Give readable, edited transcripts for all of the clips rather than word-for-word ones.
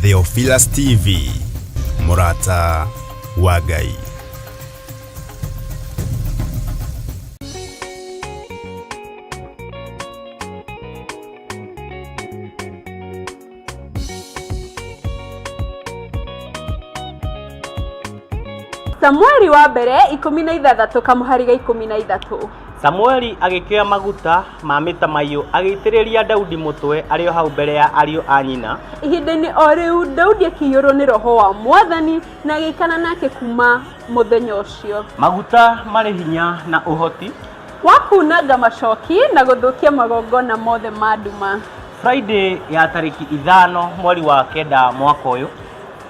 Theophilus TV, Murata wa Ngai. Samueli wa mbere 16 kamuhariga 13. Samueli agĩkĩoya maguta ma mĩtamaiyũ agĩitĩrĩria Daudi mũtwe arĩ o hau mbere ya ariũ a nyina. Ihinda-inĩ o rĩu Daudi akĩiyũrwo nĩ roho wa Mwathani na agĩikana nake kuma mũthenya ũcio. Maguta marĩ hinya na ũhoti wa kunanga macoki na gũthũkia magongona mothe ma nduma. Friday ya tarĩki 5 mweri wa 9 mwaka ũyũ,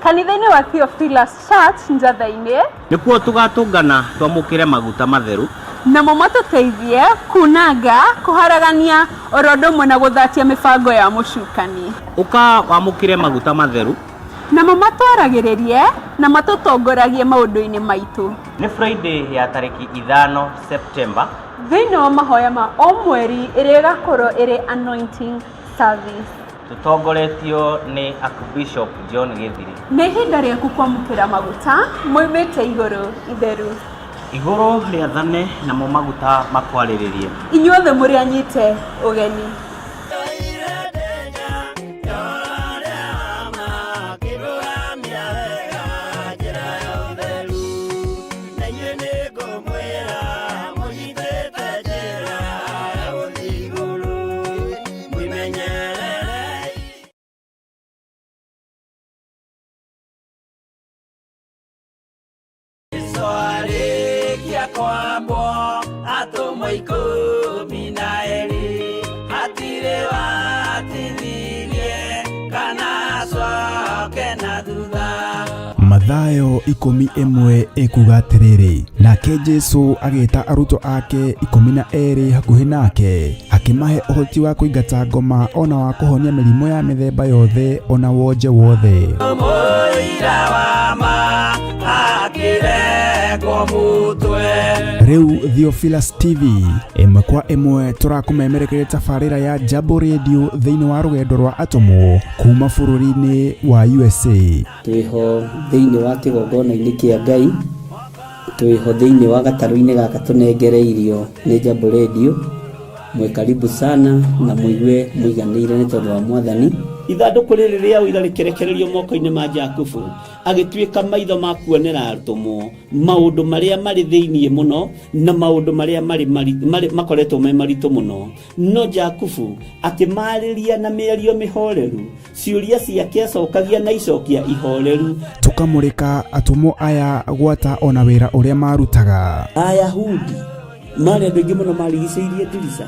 kanitha-inĩ wa Theophilus Church Njatha-inĩ nĩkuo tũgatũngana twamũkĩre maguta matheru namo matũteithie kunanga, kũharagania oro ũndũ ũmwe na gũthatia mĩbango ya mũcukani. Ũka wamũkĩre maguta matheru namo matwaragĩrĩrie na matũtongoragie maũndũ-inĩ maitũ. Nĩ Friday ya tarĩki 5 September, thĩinĩ wa mahoya ma o mweri ĩrĩa ĩgakorwo ĩrĩ anointing service. Tutongoretio nĩ Archbishop John Githiri. Nĩ ihinda rĩaku kwamũkĩra maguta moimĩte igũrũ itheru. Igũrũ rĩathane namo maguta makwarĩrĩrie. Inyuothe mũrĩ anyite ũgeni. Mathayo 11 ekuga atĩrĩrĩ, nake Jesu agĩta arutwo ake 12 hakuhĩ nake, akĩmahe ũhoti wa kũingata ngoma ona wa kũhonia mĩrimũ ya mĩthemba yothe ona wonje wothe. Rĩu Theophilus TV ĩmwe kwa ĩmwe tũrakũmemerekeria tabarĩra ya Jambo Radio thĩinĩ wa rũgendo rwa atũmwo kuma bũrũri-inĩ wa USA. Twĩho thĩinĩ wa kĩgongona-inĩ kĩa Ngai, twĩho thĩinĩ wa gatarũ-inĩ gaka tũnengereirio nĩ Jambo Radio. Mwe karibu sana na muigue muiganĩire nĩ tondũ wa Mwathani. Ithandũkũ rĩrĩ rĩa ũira rĩkĩrekererio moko-inĩ ma Jakubu, agĩtuĩka maitho ma kuonera atũmwo maũndũ marĩa marĩ thĩinĩ mũno na maũndũ marĩa makoretwo me maritũ mũno. No Jakubu akĩmarĩria na mĩario mĩhoreru, ciũria ciake acokagia na icokia ihoreru. Tũkamũrĩka atũmwo aya gwata ona wĩra ũrĩa marutaga. Ayahudi marĩ andũ aingĩ mũno marigicĩirie ndirica.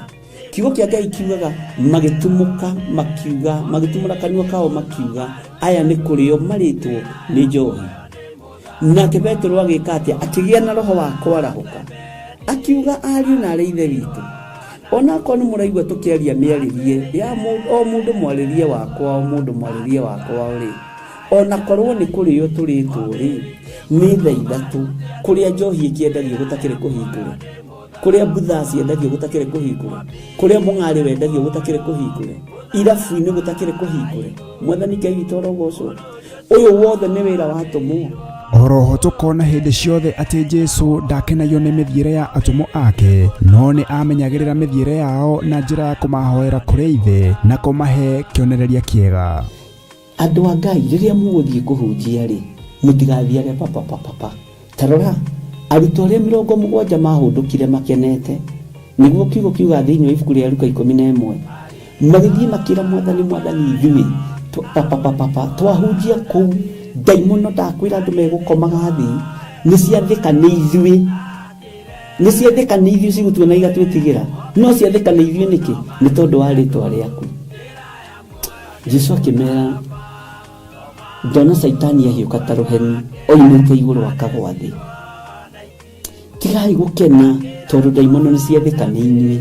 Kiugo kĩa Ngai kiugaga magĩtumũka makiuga, magĩtumũra kanua kao makiuga aya nĩ kũrĩo marĩtwo nĩ njohi. Nake Petero agĩka atĩa? Akĩgĩa na roho wa kwarahũka, akiuga ariũ na arĩ ithe witũ, ona korwo nĩ mũraigua tũkĩaria mĩarĩrie ya o mũndũ mwarĩrie wakwa, o mũndũ mwarĩrie wakwa rĩ, ona korwo nĩ kũrĩo tũrĩtwo rĩ, nĩ thaa ithatũ kũrĩa njohi ĩkĩendagio gũtakĩrĩ kũhingũre, kũrĩa mbutha ciendagio gũtakĩrĩ kũhingũre, kũrĩa mũng'arĩ wendagio gũtakĩrĩ kũhingũre, irabu-inĩ gũtakĩrĩ kũhingũre. Mwathani Ngai witũ orogocwo. Ũyũ wothe nĩ wĩra wa atũmwo. Oroho tũkona hĩndĩ ciothe atĩ Jesu ndakenagio nĩ mĩthiĩre ya atũmwo ake, no nĩ amenyagĩrĩra mĩthiĩre yao na njĩra ya kũmahoera kũrĩ ithe na kũmahe kĩonereria kĩega. Andũ a Ngai, rĩrĩa mũgũthiĩ kũhunjia rĩ, mũtigathiage papa. Tarora arutwo arĩa 70 mahũndũkire makenete, nĩguo kiugo kiuga thĩinĩ wa ibuku rĩa Luka 11, magĩthiĩ makĩra Mwathani ithuĩ twahunjia kũu, ndaimono ndakwĩra andũ megũkomaga thĩ, nĩciathĩka nĩ ithuĩ cigũtuona igatwĩtigĩra, no ciathĩka nĩ ithuĩ nĩkĩ? Nĩ tondũ wa rĩtwa rĩaku. Jesu akĩmera, ndona Saitani ahiũka ta rũheni oimĩte igũrũ akagwa thĩ. Tigai gũkena tondũ ndaimono nĩciathĩka nĩ inyuĩ,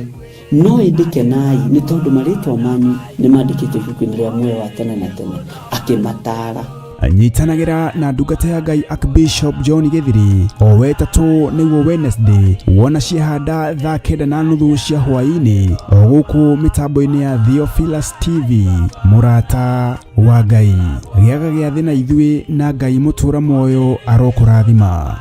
no ĩndĩkenai nĩ tondũ marĩtwa manyu nĩ mandĩkĩtwo ibuku-inĩ rĩa muoyo wa tene na tene. Akĩmataara. anyitanagira na ndungata ya Ngai Archbishop John Githiri o wetatu niguo Wednesday wona ciahanda thaa 9:30 cia hwaini o guku mitambo-ini ya Theophilus TV murata wa Ngai giaga gia thina ithui na Ngai mutura moyo arokurathima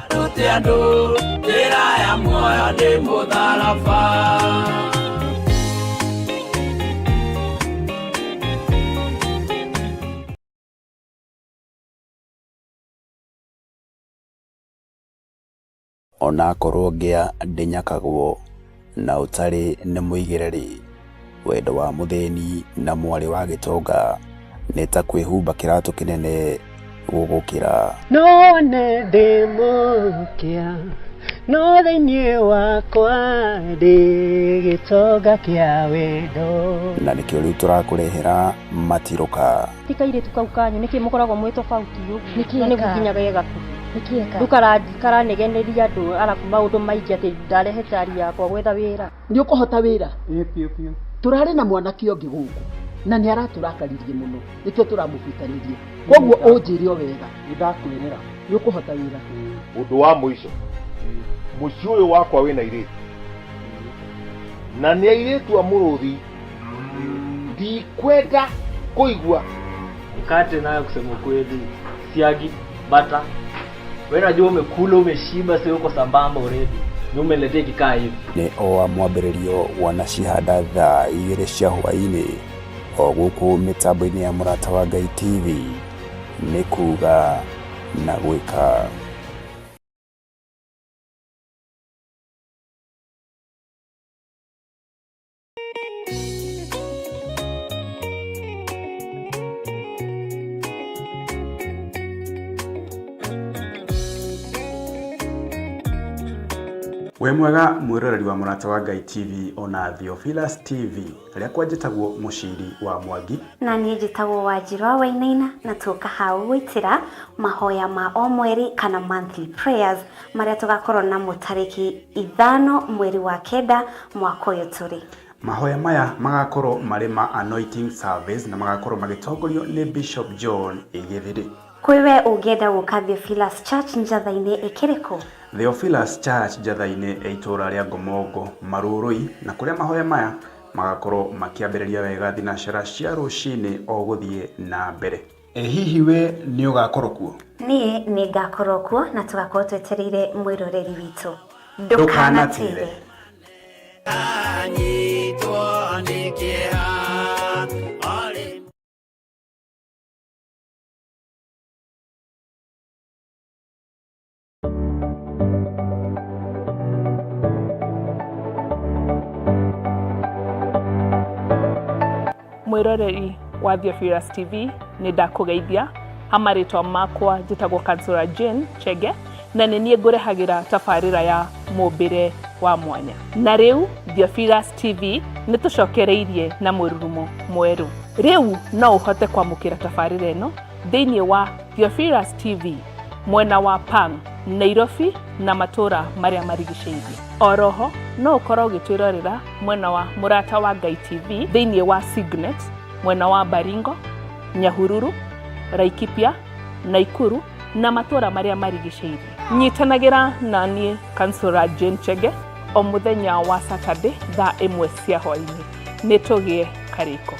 ona korwo ngia ndinyakagwo na utari ni muigireri wendo wa mutheni na mwari wa gitonga neta kwihumba kiratu kinene gugukira none ndimukia no thini wakwa ndi gitonga kia wendo na nikio riu turakurehera matiroka tikaire tukaukanyu niki mukoragwo mwi tofauti ugu ni gukinyaga yegaku nikieka dukara negeneria andu araku maundu maingi ati ndarehe tari yakwa gwetha wira ni ukuhota wira pio turari na mwanaki ongi guku na ni araturakaririe muno nikio turamubitanirie koguo unjirio wega ndakwirira ni ukuhota wira undu wa muico muci uyu wakwa wina iritu na ni airitu amuruthi ndikwenda kuigua mkate nayo kusema kweli siagi bata wewe unajua umekula umeshiba sio uko sambamba already ni umeletea kikaa hivi ni o mwambiririo wana cihanda thaa 2 cia hwaini o guku mitambo-ini ya murata wa Ngai TV ni kuga na gwika we mwega mwiroreri wa murata wa Ngai TV ona Theophilus TV aria kwanjitagwo muciri wa Mwangi na ni njitagwo Wanjirwa Wainaina na tuka hau gwitira mahoya ma o mweri kana monthly prayers maria tugakorwo na mutariki 5 mweri wa kenda mwaka uyu turi mahoya maya magakorwo mari ma anointing service na magakorwo magitongorio ni Bishop John Githiri kwiwe ungienda guka Theophilus Church njatha-ini ikiriko Theophilus Church njatha-ini eitura ria Ngomongo Marurui na kuria mahoya maya magakorwo makiambiriria wega thinacara cia rucini o guthie na mbere hihi we ni ugakorwo kuo nie ni ngakorwo kuo na tugakorwo twetereire mwiroreri witu ndukanatire mwiroreri wa Theophilus TV ni ndakugeithia amaritwa makwa njitagwo Kansura Jane Chege na nie ngurehagira tafarira ya mumbire wa mwanya na riu Theophilus TV ni tucokereirie na mururumo mweru riu no uhote kwamukira tafarira eno thiini wa Theophilus TV mwena wa Pang Nairobi na matura maria marigiceirie oroho no ukorwo ugitwirorera mwena wa murata wa Ngai TV thiini wa Signet mwena wa Baringo Nyahururu Laikipia Naikuru na matura maria marigiceirie nyitanagira na nie Kansura Jane Chege o muthenya wa Saturday thaa 1 cia hwaini nitugie kariko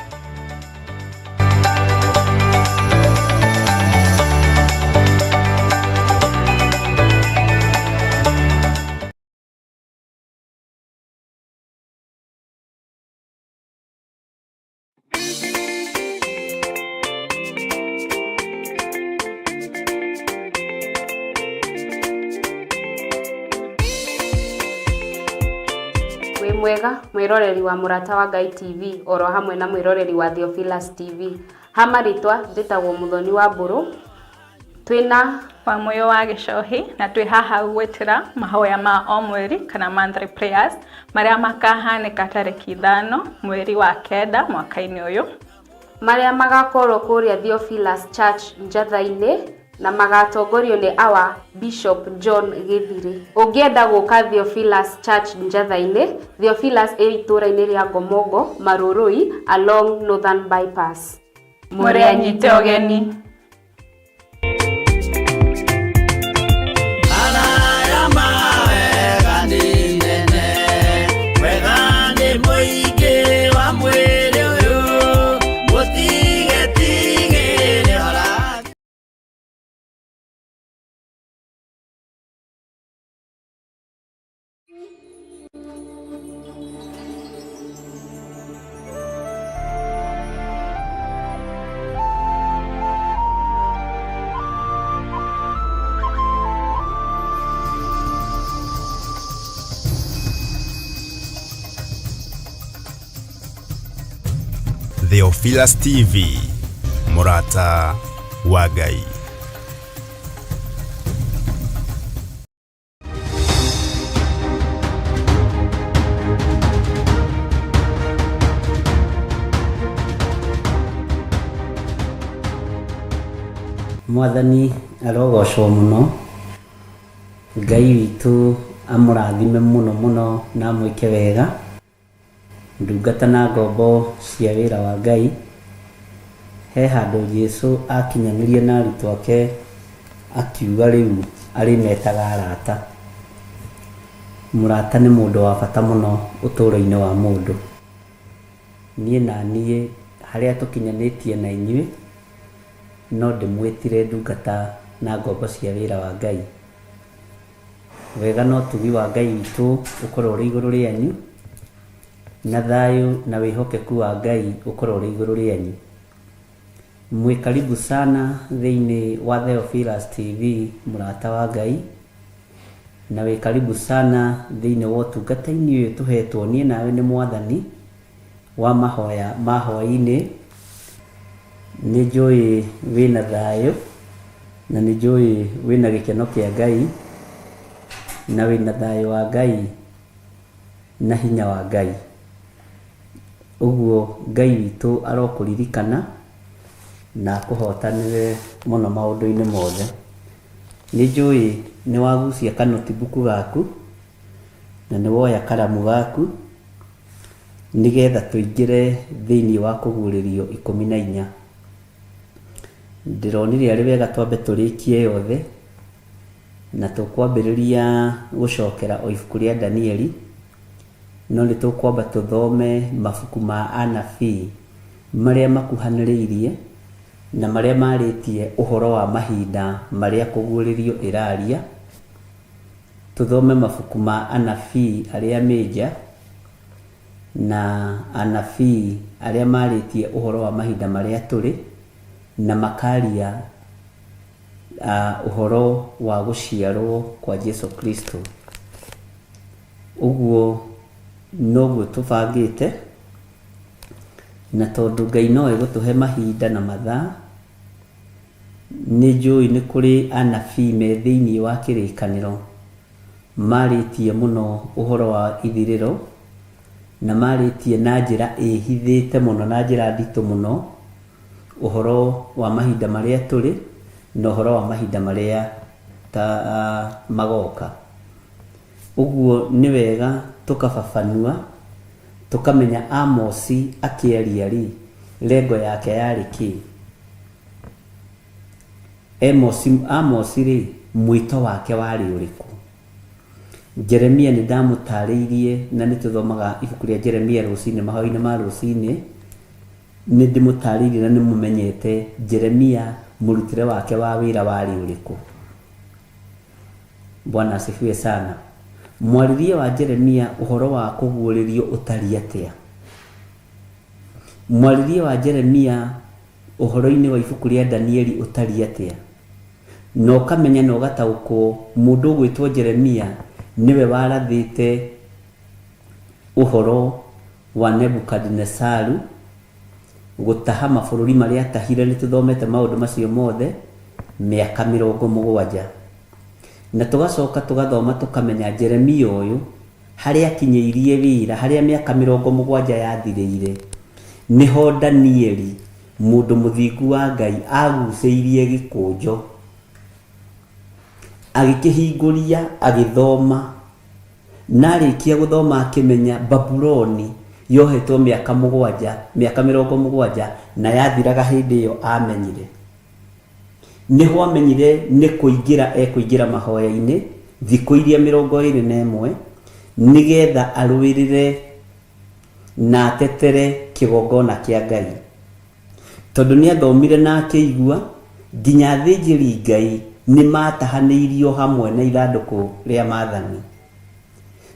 mwega mwiroreri wa murata wa Ngai TV oro hamwe na mwiroreri wa Theophilus TV hamaritwa njitagwo Muthoni wa Mburu twina wa moyo wa gicohi na twi haha gwetira mahoya ma o mweri kana monthly prayers maria makahanika tariki 5 mweri wa kenda mwaka-ini uyu maria magakorwo kuria Theophilus Church njatha-ini na magatongorio ni our Bishop John Githiri. Ungienda guka Theophilus Church njatha-ini, Theophilus itura-ini ria Ngomongo Marurui along Northern Bypass. Muri anyite ogeni. Theophilus TV, Murata wa Ngai. Mwathani arogocwo muno, Ngai witu amurathime muno muno na mwike wega ndungata na ngombo cia wira wa Ngai. He handu Jesu akinyanirie na arutwo ake akiuga riu ari metaga arata. Murata ni mundu wa bata muno uturo-ini wa mundu. Nie na nie haria tukinyanitie na inyui no ndimwitire ndungata na ngombo cia wira wa Ngai. Wega no tugi wa Ngai witu ukorwo uri iguru rianyu, na thayu na wihokeku wa Ngai ukorwo uri iguru rianyu. Mwe karibu sana thiini wa Theophilus TV, Murata wa Ngai, na we karibu sana thiini wa utungata-ini uyu tuhetwo nie nawe ni Mwathani wa mahoya mahoya-ini. Ni njui wina thayu na ni njui wina gikeno kia Ngai na wina thayu wa Ngai na hinya wa Ngai. Uguo Ngai witu arokuririkana na kuhotanire muno maundu-ini mothe. Ni njui ni wagucia kanotibuku gaku na ni woya karamu gaku nigetha tuingire thiini wa kuguririo 14. Ndironire ari wega twambe turikie yothe na tukwambiriria gucokera o ibuku ria Danieli, no ni tukwamba tuthome mabuku ma anabii maria makuhaniriirie na maria maritie uhoro wa mahinda maria kuguririo iraria. Tuthome mabuku ma anabii aria meja na anabii aria maritie uhoro wa mahinda maria turi na makaria uhoro wa guciarwo kwa Jesu Kristo. Uguo noguo tubangite, na tondu Ngai no egutuhe mahinda na mathaa, ni njui ni kuri anabii me thiini wa kirikaniro maritie muno uhoro wa ithiriro na maritie na njira ihithite muno na njira nditu muno uhoro wa mahinda maria turi na uhoro wa mahinda maria magoka. Uguo ni wega tukababanua tukamenya Amosi akiaria ri lengo yake yari ki. Amosi ri mwito wake wari uriku. Jeremia ni ndamutariirie na ni tuthomaga ibuku ria Jeremia rucini mahoya-ini ma rucini. Ni ndimutariirie na ni mumenyete Jeremia murutire wake wa wira wari uriku. Bwana asifiwe sana. Mwaririe wa Jeremia uhoro wa kuguririo utari atia. Mwaririe wa Jeremia uhoro-ini wa ibuku ria Danieli utari atia. No kamenya no gatauko mundu gwitwo Jeremia niwe warathite uhoro wa Nebukadnesaru gutaha mabururi maria atahire. Ni tuthomete maundu macio mothe miaka 70, na tugacoka tugathoma tukamenya Jeremia uyu haria akinyiirie wira haria miaka 70 yathirire niho Danieli mundu muthingu wa Ngai aguceirie gikunjo agikihinguria agithoma na arikia guthoma akimenya Babuloni yohetwo miaka 70 na yathiraga hindi iyo amenyire. Niho amenyire ni kuingira mahoya-ini thiku iria 21 nigetha arwirire na tetere kigongona kia Ngai. Tondu ni athomire na akigua nginya thĩnjĩri Ngai ni matahaniirio hamwe na ithanduku ria Maathani.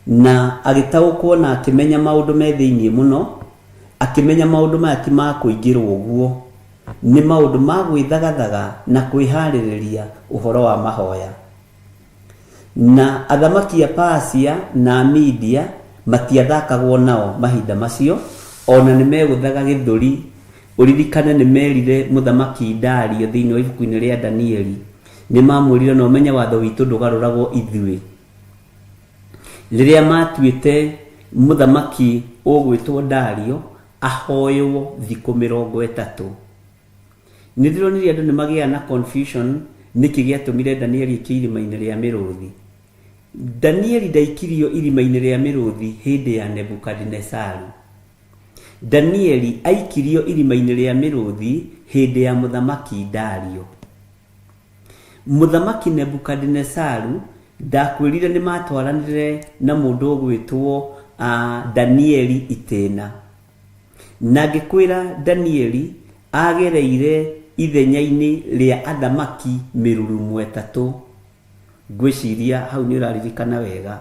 na agitaũkwo na akimenya maũndũ me thĩinĩ mũno, akimenya maũndũ maya ti ma kũingĩrwo ũguo, nĩ maũndũ ma gwĩthagathaga na kwĩharĩrĩria ũhoro wa mahoya. Na athamaki a Persia na Media matiathakagwo nao mahinda macio, ona nĩ megũthaga gĩthũri. Ũririkane nĩ merire mũthamaki Dario thĩinĩ wa ibuku-inĩ rĩa Danieli, nĩ mamwĩrire no menye watho witũ ndũgarũragwo ithuĩ. Rĩrĩa matuĩte mũthamaki ũgwĩtwo Dario ahoywo thikũ 30, nĩ ndĩronire andũ nĩ magĩa na confusion nĩkĩ gĩatũmire Danieli aikio irima-inĩ rĩa mĩrũthi. Danieli ndaikirio irima-inĩ rĩa mĩrũthi hĩndĩ ya Nebukadnezaru. Danieli aikirio irima-inĩ rĩa mĩrũthi hĩndĩ ya mũthamaki Dario. Mũthamaki Nebukadnezaru ndakwĩrire nĩ matwaranire na mũndũ ũgwĩtwo Danieli itĩna, na ngĩkwĩra Danieli agereire ithenya-inĩ rĩa athamaki mĩrurumo 3. Ngwĩciria hau nĩ ũraririkana wega.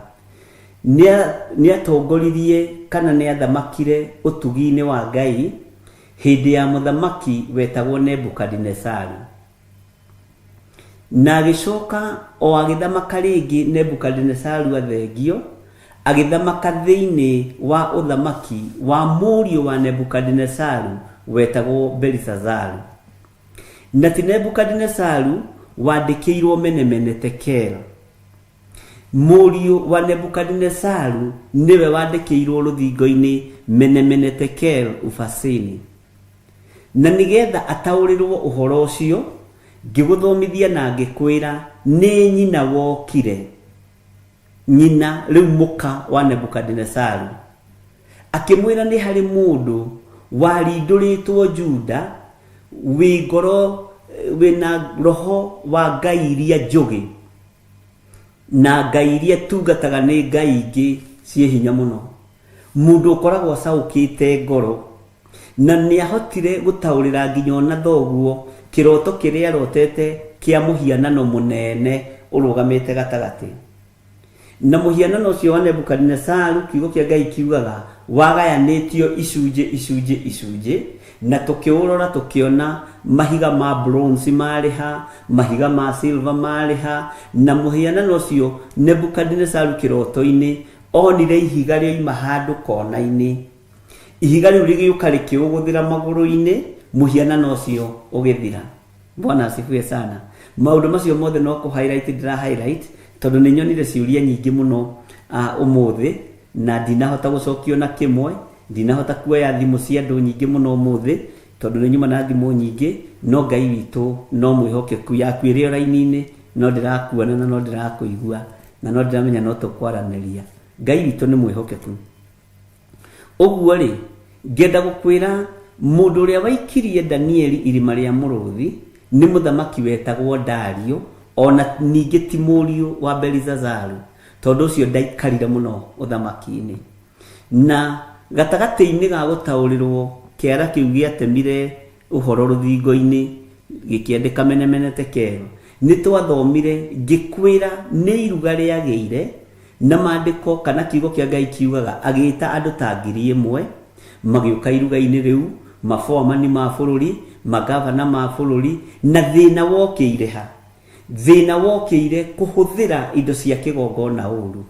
Nĩ atongoririe kana nĩ athamakire ũtugi-inĩ wa Ngai hĩndĩ ya mũthamaki wetagwo Nebukadnezaru, na agĩcoka o agĩthamaka rĩngĩ Nebukadnezaru athengio, agĩthamaka thĩinĩ wa ũthamaki wa mũriũ wa Nebukadnezaru wetagwo Belshazaru. Na ti Nebukadnezaru wandĩkĩirwo Menemene Tekel. Mũriũ wa Nebukadnezaru niwe wandĩkĩirwo rũthingo-inĩ Menemene Tekel Ufasini. Na nĩgetha ataũrĩrwo ũhoro ũcio, ngĩgũthomithia na ngĩkwĩra nĩ nyina wokire, nyina rĩu mũka wa Nebukadnezaru, akĩmwĩra nĩ harĩ mũndũ warindũrĩtwo Juda wĩ ngoro wĩna roho wa ngai iria njũgĩ, na ngai iria tungataga nĩ ngai ingĩ ciĩ hinya mũno. Mũndũ ũkoragwo acaũkĩte ngoro, na nĩ ahotire gũtaũrĩra nginya ona thoguo kĩroto kĩrĩa arotete kĩa mũhianano mũnene ũrũgamĩte gatagatĩ. Na mũhianano ũcio wa Nebukadnezaru, kiugo kĩa Ngai kiugaga wagayanĩtio icunjĩ, na tũkĩũrora tũkĩona mahiga ma bronze marĩ ha, mahiga ma silver marĩ ha, na mũhianano ũcio Nebukadnezaru kĩroto-inĩ onire ihiga rĩoima handũ kona-inĩ. Ihiga rĩu rĩgĩũka rĩkĩũgũthĩra magũrũ-inĩ, mũhianano ũcio ũgĩthira. Bwana asifiwe sana. Maũndũ macio mothe no kũ-highlight ndĩra-highlight tondũ nĩ nyonire ciũria nyingĩ mũno ũmũthĩ, na ndinahota gũcokio na kĩmwe, ndinahota kuoya thimũ cia andũ nyingĩ mũno ũmũthĩ tondũ nĩ nyuma na thimũ nyingĩ, no Ngai witũ no mwĩhokeku. Yaku ĩrĩ raini-inĩ, no ndĩrakuona na no ndĩrakũigua na no ndĩramenya no tũkwaranĩria. Ngai witũ nĩ mwĩhokeku. Ũguo rĩ, ngenda gũkwĩra mũndũ ũrĩa waikirie Danieli irima rĩa mũrũthi nĩ mũthamaki wetagwo Dario, ona ningĩ ti mũriũ wa Belshazaru, tondũ ũcio ndaikarire mũno ũthamaki-inĩ. Na gatagatĩ-inĩ ga gũtaũrĩrwo kĩara kĩu gĩatemire ũhoro rũthingo-inĩ gĩkĩandĩka Menemene Tekel, nĩ twathomire ngĩkwĩra nĩ iruga rĩagĩire, na maandĩko kana kiugo kĩa Ngai kiugaga agĩĩta andũ ta 1,000 magĩũka iruga-inĩ rĩu, maformani ma bũrũri, magavana ma bũrũri, na thĩna wokĩire ha? Thĩna wokĩire kũhũthĩra indo cia kĩgongona ũũru,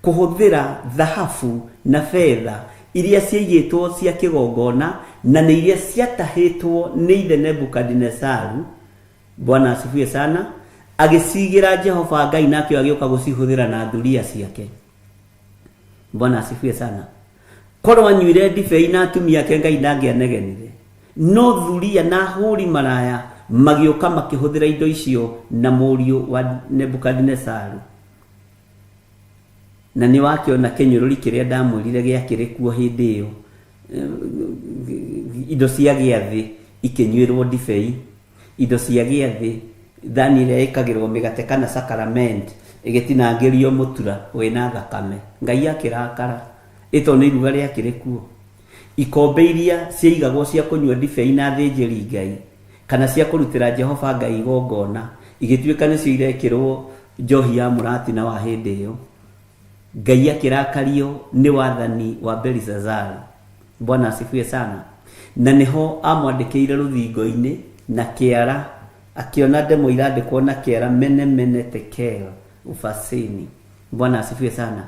kũhũthĩra thahabu na fedha iria ciaigĩtwo cia kĩgongona na nĩ iria ciatahĩtwo nĩ ithe Nebukadnezaru. Bwana asifiwe sana. Agĩcigĩra Jehova Ngai nake agĩũka gũcihũthĩra na thuria ciake. Bwana asifiwe sana. Korwo anyuire ndibei na atumia ake Ngai ndangĩanegenire, no thuria na hũri maraya magĩũka makĩhũthĩra indo icio na mũriũ wa Nebukadnezaru. Na nĩ wakĩona kĩnyũrũri kĩrĩa ndamwĩrire gĩakĩrĩ kuo hĩndĩ ĩyo, indo cia gĩathĩ ikĩnyuĩrwo ndibei, indo cia gĩathĩ, thani ĩrĩa ĩkagĩrwo mĩgate kana sacrament ĩgĩtinangĩrio mũtura wĩna thakame. Ngai akĩrakara, ĩto nĩ iruga rĩakĩrĩ kuo. Ikombe iria ciaigagwo cia kũnyua ndibei na thĩnjĩri Ngai kana cia kũrutĩra Jehova Ngai igongona, igĩtuĩka nĩcio irekĩrwo njohi ya mũratina wa hĩndĩ ĩyo. Ngai akirakario ni wathani wa Belishazar. Bwana asifiwe sana. Na niho amwandikire ruthingo-ini na kiara, akiona demo irandikwo na kiara mene tekel ufasini. Bwana asifiwe sana.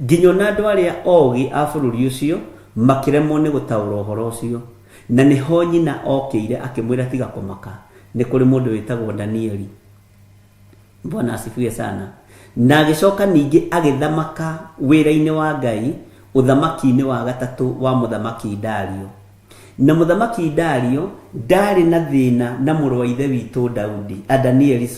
Nginyona andu aria ogi a bururi ucio makiremwo ni gutaura uhoro ucio, na niho nyina okire akimwira tiga kumaka, ni kuri mundu witagwo Danieli. Bwana asifiwe sana. Na agicoka ningi agithamaka wira-ini wa Ngai uthamaki-ini wa gatatu wa muthamaki Dario. Na muthamaki Dario ndari na thina na mũrũ wa ithe witũ Daudi, Danieli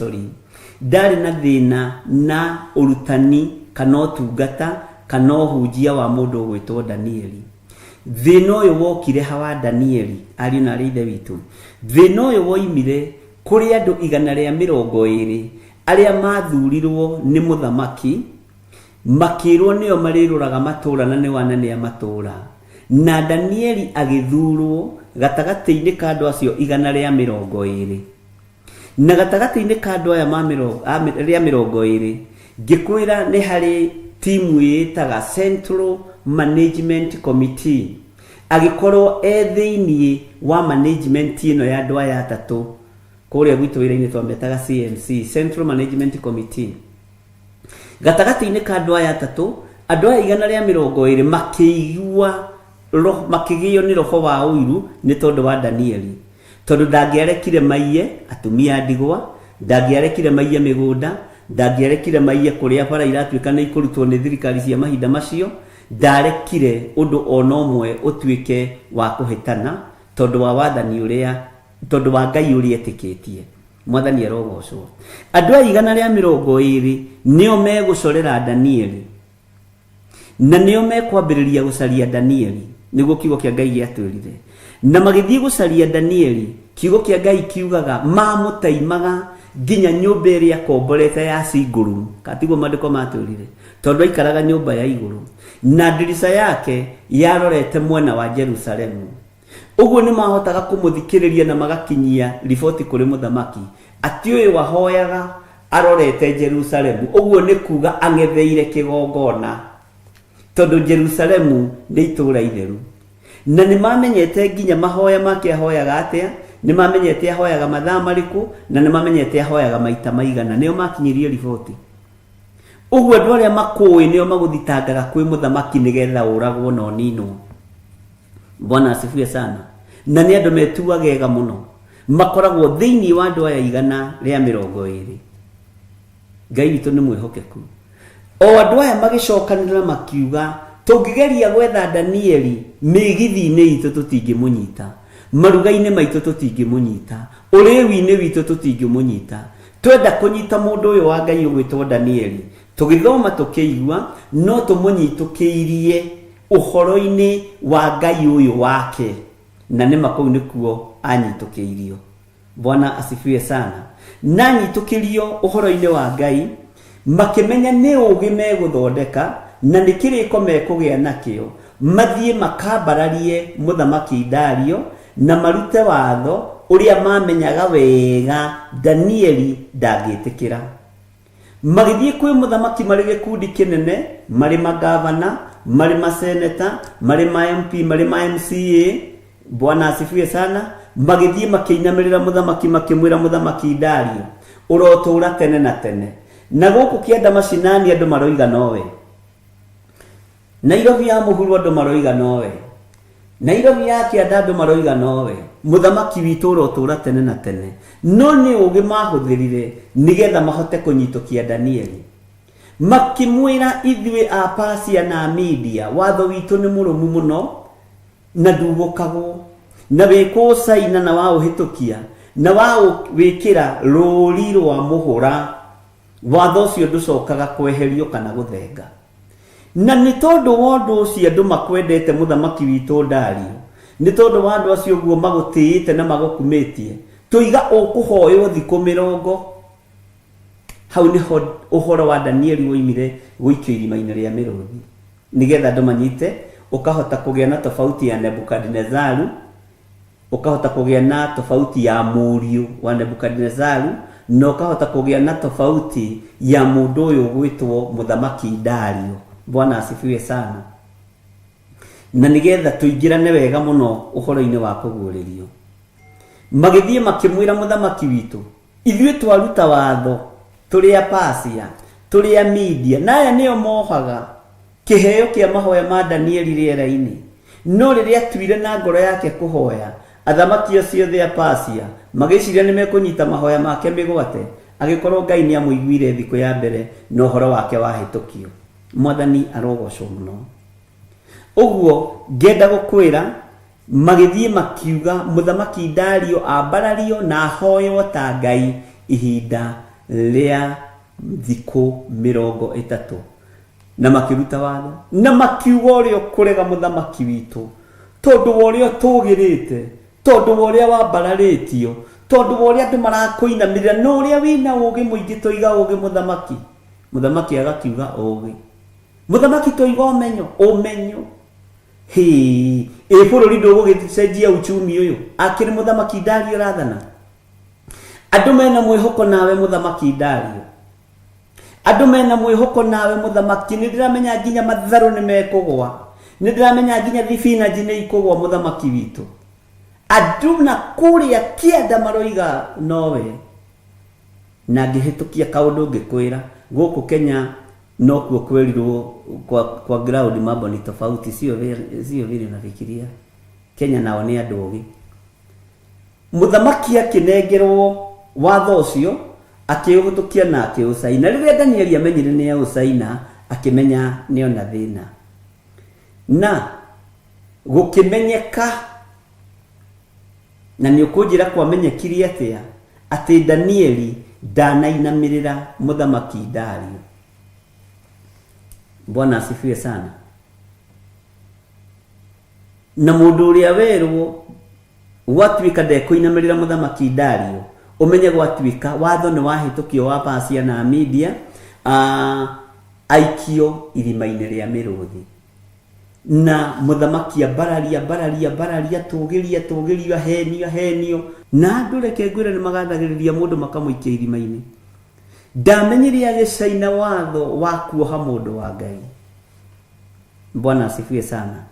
ndari na thina na urutani kana ũtungata kana ũhunjia wa mũndũ ũgwĩtwo Danieli. Thina ũyũ wokire hawa Danieli ari na ithe witũ. Thina ũyũ woimire kuri andũ 120 aria mathurirwo ni muthamaki, makirwo nio mariruraga matura na ni wanane matura. Na Danieli agithurwo gatagati-ini ka andu acio 120. Na gatagati-ini ka andu aya ria 120 ngikwira ni hari timu yitaga Central Management Committee, agikorwo thiini wa management ino ya andu aya atatu kuria gwitu wira-ini twametaga CMC, Central Management Committee. Gatagati-ini ka andu aya atatu, andu aya 120 makiigua makigio ni roho wa uiru ni tondu wa Danieli, tondu ndangĩarekire maiye atumia ndigwa, ndangĩarekire maiye migunda, ndangĩarekire maiye kuria bara iratuĩka nĩ ikurutwo nĩ thirikari cia mahinda macio, ndarekire undu ona ũmwe ũtuĩke wa kũhĩtana tondu wa wathani uria, tondu wa Ngai uria etĩkĩtie. Mwathani arogocwo. Andu aya 120 nĩo megũcorera Danieli, na nĩo mekwambĩrĩria gũcaria Danieli, niguo kiugo kia Ngai giatwĩrire. Na magĩthiĩ gũcaria Danieli, kiugo kia Ngai kiugaga mamũtaimaga nginya nyũmba ĩrĩa komborete ya Siguru, katiguo maandĩko matwĩrire, tondu aikaraga nyũmba ya igũrũ, na ndirica yake yarorete mwena wa Jerusalemu. Uguo ni mahotaga kumuthikiriria na magakinyia riboti kuri muthamaki ati uyu wahoyaga arorete Jerusalemu. Uguo ni kuga ang'etheire kigongona, tondu Jerusalemu ni itura itheru. Na ni mamenyete nginya mahoya make ahoyaga atia, ni mamenyete ahoyaga mathaa mariku, na ni mamenyete ahoyaga maita maigana, nio makinyirie riboti. Uguo andu aria makui nio maguthitangaga kwi muthamaki nigetha uragwo no nino. Bwana asifiwe sana. Na ni andu metuaga ega muno, makoragwo thiini wa andu aya 120. Ngai witũ nĩ mwĩhokeku. O andu aya magicokanĩrĩra makiuga tũngĩgeria gwetha Danieli mĩgithi-inĩ itũ tũtingĩmũnyita, maruga-inĩ maitũ tũtingĩmũnyita, ũrĩwi-inĩ witũ tũtingĩmũnyita. Twenda kũnyita mũndũ ũyũ wa Ngai ũgwĩtwo Danieli, tũgĩthoma tũkĩigua no tũmũnyitũkĩirie uhoro-ini wa Ngai uyu wake, na nĩ makau nĩkuo anyitũkĩirio. Bwana asifiwe sana. Na anyitũkĩrio uhoro-ini wa Ngai, makimenya nĩ ũgĩ megũthondeka na nĩ kĩrĩko mekũgĩa nakĩo, mathiĩ makambararie muthamaki Dario na marute watho uria mamenyaga wega Danieli ndangĩtĩkĩra. Magĩthiĩ kwĩ muthamaki marĩ gĩkundi kĩnene, marĩ magavana, marĩ maseneta, marĩ ma MP, marĩ ma MCA. Bwana asifiwe sana. Magĩthiĩ makĩinamirĩra muthamaki makĩmwĩra muthamaki Dario, ũrotũra tene na tene, na gũkũ kĩanda macinani andũ maroiga nowe, Nairobi ya mũhuro andũ maroiga nowe, Nairobi ya kĩanda andũ maroiga nowe, muthamaki witũ ũrotũra tene na tene. No nĩ ũgĩ mahũthĩrire nigetha mahote kũnyitũkia Danieli. Makimwĩra ithuĩ a Persia na Media watho witũ nĩ mũrũmu mũno na ndugũkagwo, na wĩkwo caina na waũhĩtũkia na waũwĩkĩra rũri rwa mũhũra, watho ũcio ndũcokaga kweherio kana gũthenga. Na nĩ tondũ wa ũndũ ũcio andũ makwendete muthamaki witũ Dario, nĩ tondũ wa andũ acio ũguo magũtĩĩte na magũkumĩtie, tũiga ũkũhoywo thikũ 40. Hau niho uhoro wa Danieli woimire gũikio irima-inĩ rĩa mĩrũthi, nigetha andũ manyite, ukahota kũgĩa na tofauti ya Nebukadnezaru, ukahota kũgĩa na tofauti ya mũriũ wa Nebukadnezaru, na ukahota kũgĩa na tofauti ya mũndũ ũyũ gwĩtwo muthamaki Dario. Bwana asifiwe sana. Na nigetha tuingirane wega muno uhoro-ini wa kuguuririo. Magithie makimwira muthamaki witu, ithuĩ twaruta watho turi a Persia, turi a Media, na aya nĩo mohaga kĩheo kĩa mahoya ma Danieli rĩera-inĩ. No rĩrĩa atuire na ngoro yake kũhoya, athamaki acio othe a Persia magĩciria nĩ mekũnyita mahoya make mĩgwate, agĩkorwo Ngai nĩ amũiguire thikũ ya mbere na ũhoro wake wahĩtũkio. Mwathani arogocwo mũno. Ũguo ngenda gũkwĩra magithie makiuga muthamaki Dario ambarario na ahoywo ta Ngai ihinda rĩa thikũ 30 na makiruta watho na makiuga ũrĩa kũrega muthamaki witũ tondu ũrĩa tũgĩrĩte, tondu ũrĩa wambararĩtio, tondu ũrĩa andũ marakũinamĩrĩra, no ũrĩa wĩna ũgĩ mũingĩ toiga ũgĩ muthamaki. Muthamaki agakiuga ũgĩ. Muthamaki toiga ũmenyo. Bũrũri ndũgũgĩcenjia uchumi ũyũ akĩrĩ muthamaki Dario rathana. Andũ mena mwĩhoko nawe muthamaki Dario. Andũ mena mwĩhoko nawe muthamaki. Nĩndĩramenya nginya matharũ nĩmekũgwa. Nĩndĩramenya nginya thibinaji nĩikũgwa muthamaki witũ. Andũ na kũrĩa kĩanda maroiga nowe. Na ngĩhĩtũkia kaũndũ ngĩkwĩra gũkũ Kenya no kuo kwerirwo kwa ground mambo ni tofauti, sio vile unafikiria. Kenya nao ni andũ ũgĩ. Muthamaki akĩnengerwo watho ũcio akĩũhĩtũkia na akĩũsaina. Rĩrĩa Danieli amenyire nĩ aũsaina akĩmenya nĩ ona thĩna. Na gũkĩmenyeka na nĩ ũkũnjĩra kwamenyekire atĩa atĩ Danieli ndanainamĩrĩra muthamaki Dario. Bwana asifiwe sana. Na mundu uria werwo gwatuika ndekuinamirira muthamaki Dario, umenye gwatuika watho ni wahĩtũkio wa Persia na Media aikio irima-inĩ rĩa mĩrũthi. Na muthamaki bararia tũgĩria henio na andũ reke ngwĩre nĩ magathagĩrĩria mũndũ makamũikia irima-inĩ. Ndamenyire agĩcaina watho wa kuoha mũndũ wa Ngai. Bwana asifiwe sana.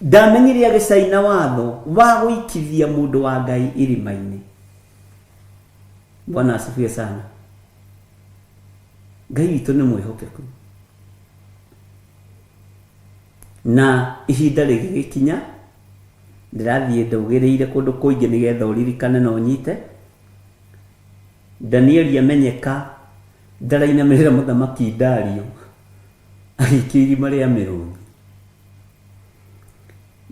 Ndamenyire agĩcaina watho wa gũikithia mũndũ wa Ngai irima-inĩ. Bwana asifiwe sana. Ngai witũ nĩ mwĩhokeku. Na ihinda rĩgĩkinya ndĩrathiĩ ndaugĩrĩire kũndũ kũingĩ nĩgetha ũririkane na ũnyite. Danieli amenyeka ndarainamĩrĩra muthamaki Dario agĩikia irima rĩa mĩrũthi.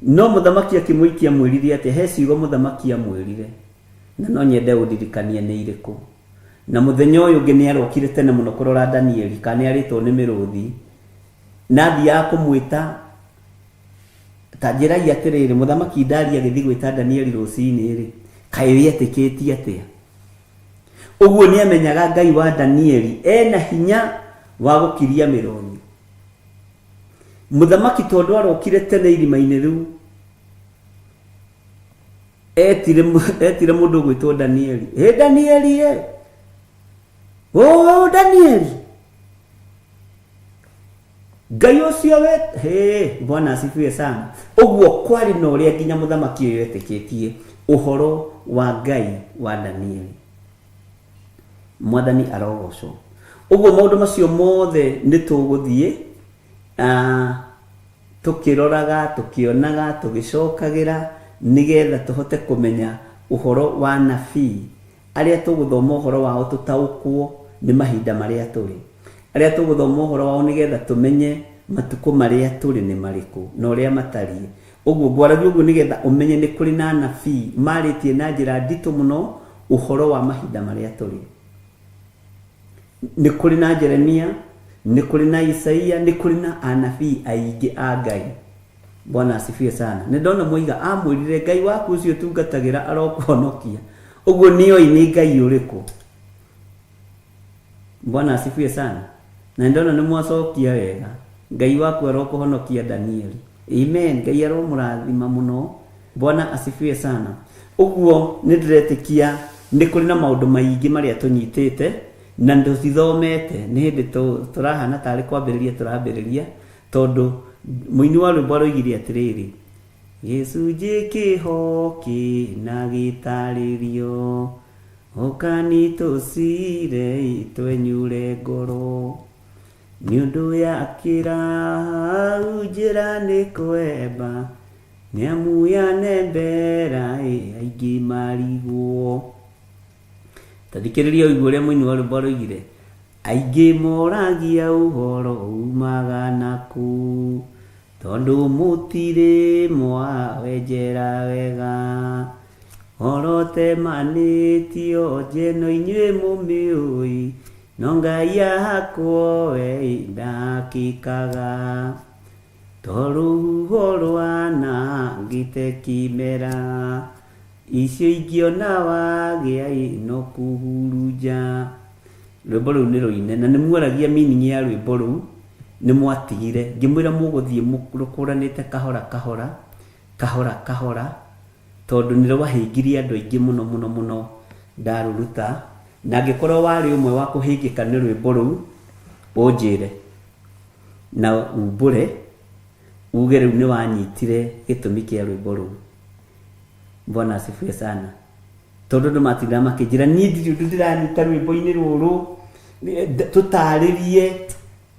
No muthamaki akĩmũikia mwĩrire atĩ he ciugo muthamaki amwĩrire na no nyende ũndirikanie nĩ irĩkũ. Na mũthenya ũyũ ũngĩ nĩ arokire tene mũno kũrora Danieli kana arĩtwo nĩ mĩrũthi na athiaga kũmwĩta ta njĩragia atĩrĩrĩ muthamaki Dario agĩthiĩ gwĩta Danieli rũcinĩ rĩ kaĩ wĩetĩkĩtie atĩa. Ũguo nĩ amenyaga Ngai wa Danieli ena hinya wa gũkiria mĩrũthi. Muthamaki tondũ arokire tene irima-inĩ rĩu etire mũndũ gwĩtwo Danieli. Danieli Danieli Ngai ũcio Bwana asifiwe sana. Ũguo kwari na ũrĩa nginya muthamaki ũyũ etĩkĩtie ũhoro wa Ngai wa Danieli. Mwathani arogocwo. Ũguo maũndũ macio mothe nĩ tũgũthiĩ tukiroraga, tukionaga, tugicokagĩra nigetha tuhote kumenya uhoro wa nabii aria tuguthoma uhoro wao tutaukwo ni mahinda maria turi, aria tuguthoma uhoro wao nigetha tumenye matuko maria turi ni mariku na uria matariĩ. Ũguo ngwaragia ũguo nigetha umenye ni kuri na nabii maritie na njira nditũ muno uhoro wa mahinda maria turi. Ni kuri na Jeremia, ni kuri na Isaia, ni kuri na anabii aingĩ a Ngai. Bwana asifiwe sana. Nĩ ndona moiga amwĩrire Ngai waku ũcio tungatagĩra arokũhonokia. Ũguo nĩoĩ nĩ Ngai ũrĩkũ. Bwana asifiwe sana. Na ndona nĩ mwacokia wega. Ngai waku arokũhonokia Danieli. Amen. Ngai aromũrathima mũno. Bwana asifiwe sana. Ũguo nĩ ndĩretĩkia nĩ kuri na maũndũ maingĩ marĩa tũnyitĩte na ndũcithomete nĩ hĩndĩ tũrahana tarĩ kwambĩrĩria tũrambĩrĩria tondu muini wa rwimbo aroigire atiriri gicunji kiho kina gitaririo ukanitucire twenyure ngoro ni undu yakira hau njira ni kwemba ni amu yanembera aingi marigwo. Tathikiriria uigwe uria muini wa rwimbo aroigire aingi moragia uhoro umaga naku tondu mutiri mwawenjera wega orote manitio njeno inyue mumiui no Ngai yakwo we ndakikaga toruho rwana ngite kimera icio ingiona wagia no kuhuruja. Rwimbo rũu nĩ rũine na nĩ mwaragia meaning ya rwimbo rũu nĩ mwatigire ngĩmwĩra mũgũthiĩ rũkũranĩte kahora kahora kahora kahora tondũ nĩ rwahĩngirie andũ aingĩ mũno mũno mũno ndarũruta, na angĩkorwo warĩ ũmwe wa kũhĩngĩka nĩ rwimbo rũu ũnjĩre na umbũre uge rĩu nĩ wanyitire gĩtũmi kĩa rwimbo rũu. Bwana asifiwe sana. Tondu ndo matinda makijira ni ndio ndiranyita rwimbo-ini ruru tutaririe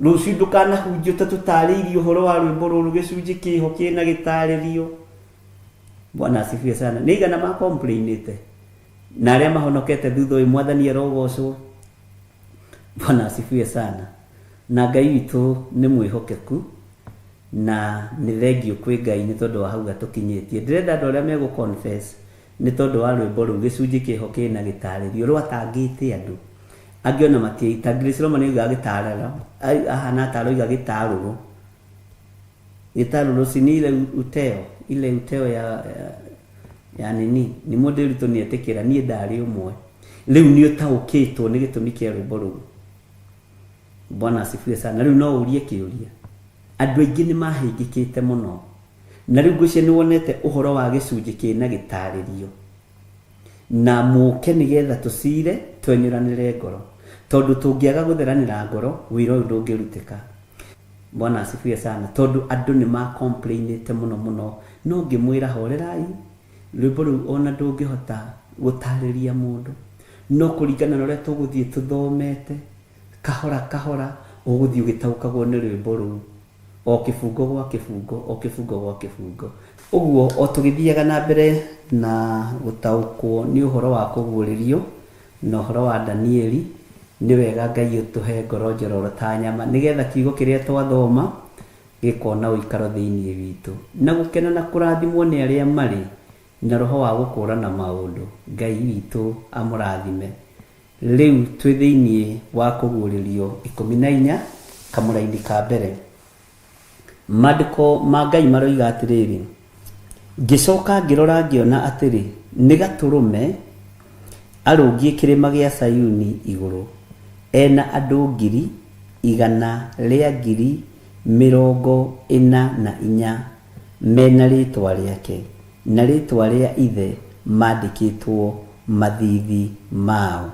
rucio ndukana hunjio ta tutaririe uhoro wa rwimbo ruru gicunji kiho kina gitaririo. Bwana asifiwe sana. Nigana ma complainite na aria mahonokete thutha uyu mwathani arogocwo. Bwana asifiwe sana. Na Ngai witu ni mwihokeku na ni thengio kwi Ngai ni tondu wa hau gatukinyitie. Ndirenda andu aria mego confess ni tondu wa rwimbo rũu gicunji kiho kina gitaririo rwatangite andu angiona matiitagiriciro mani gagitarara ahana taroiga gitaruru sinile uteo ya nini ni mundu ritu ni etikira ni ndari umwe riu ni utaukitwo ni gitumi kia rwimbo rũu. Bwana asifiwe sana. Riu no urie kiuria andu aingi ni mahingikite muno na riu ngucie ni wonete uhoro wa gicunji kina gitaririo na muke nigetha tucire twenyuranire ngoro tondu tungiaga gutheranira ngoro wira uyu ndungirutika. Bwana asifiwe sana. Tondu andu ni ma complainite muno muno no ngimwira horerai rwimbo rũu ona ndungihota gutariria mundu no kuringana na uria tuguthie tuthomete kahora kahora uguthie ugitaukagwo ni rwimbo rũu o kifungo gwa kifungo o kifungo gwa kifungo. Uguo o tugithiaga na mbere na gutaukwo ni uhoro wa kuguririo na uhoro wa Danieli ni wega Ngai utuhe ngoro njororo ta nyama nigetha kiugo kiria twathoma gikona uikaro thiini witu na gukena na kurathimwo ni aria mari na roho wa gukurana maundu. Ngai witu amurathime. Riu twi thiini wa kuguririo 14 kamuraini ka mbere. Madiko ma Ngai maroiga atiriri ngicoka ngirora ngiona atiri ni gaturume arungie kirima gia Sayuni iguru ena andu 144,000 mena ritwa riake na ritwa ria ithe mandikitwo mathithi mao.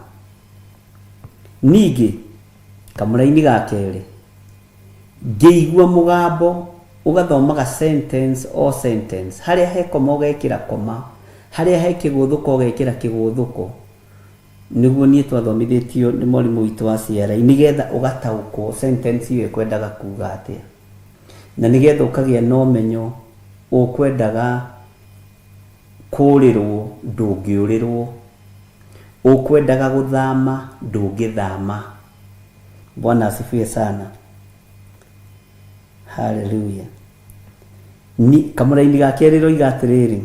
Ningi kamuraini ga keri ngiigua mugambo ugathomaga sentence o sentence haria he koma ugekira koma haria he kiguthuko ugekira kiguthuko niguo nie twathomithitio ni mwarimu witu wa CRI nigetha ugataukwo sentence iyo ikwendaga kuga atia na nigetha ukagia no menyo ukwendaga kurirwo ndungiurirwo ukwendaga guthama ndungithama. Bwana asifiwe sana. Hallelujah. Ni kamuraini ga keriro igatiriri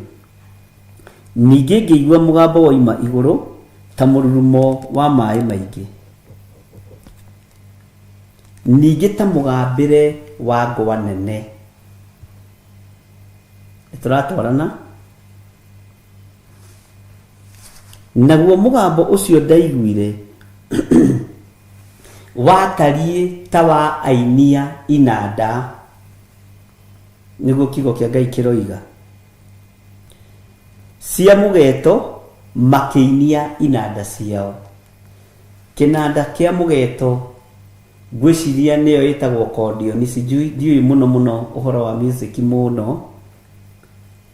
ningi ngiigua mugambo woima iguru ta mururumo wa mai maingi ningi ta mugambire wa ngwa nene. Turatwarana naguo mugambo ucio ndaiguire watarie ta wa ainia inanda niguo kigo kia Ngai kiroiga cia mugeto makiinia inanda ciao. Kinanda kia mugeto gwiciria niyo itagwo accordion sijui muno uhoro wa music muno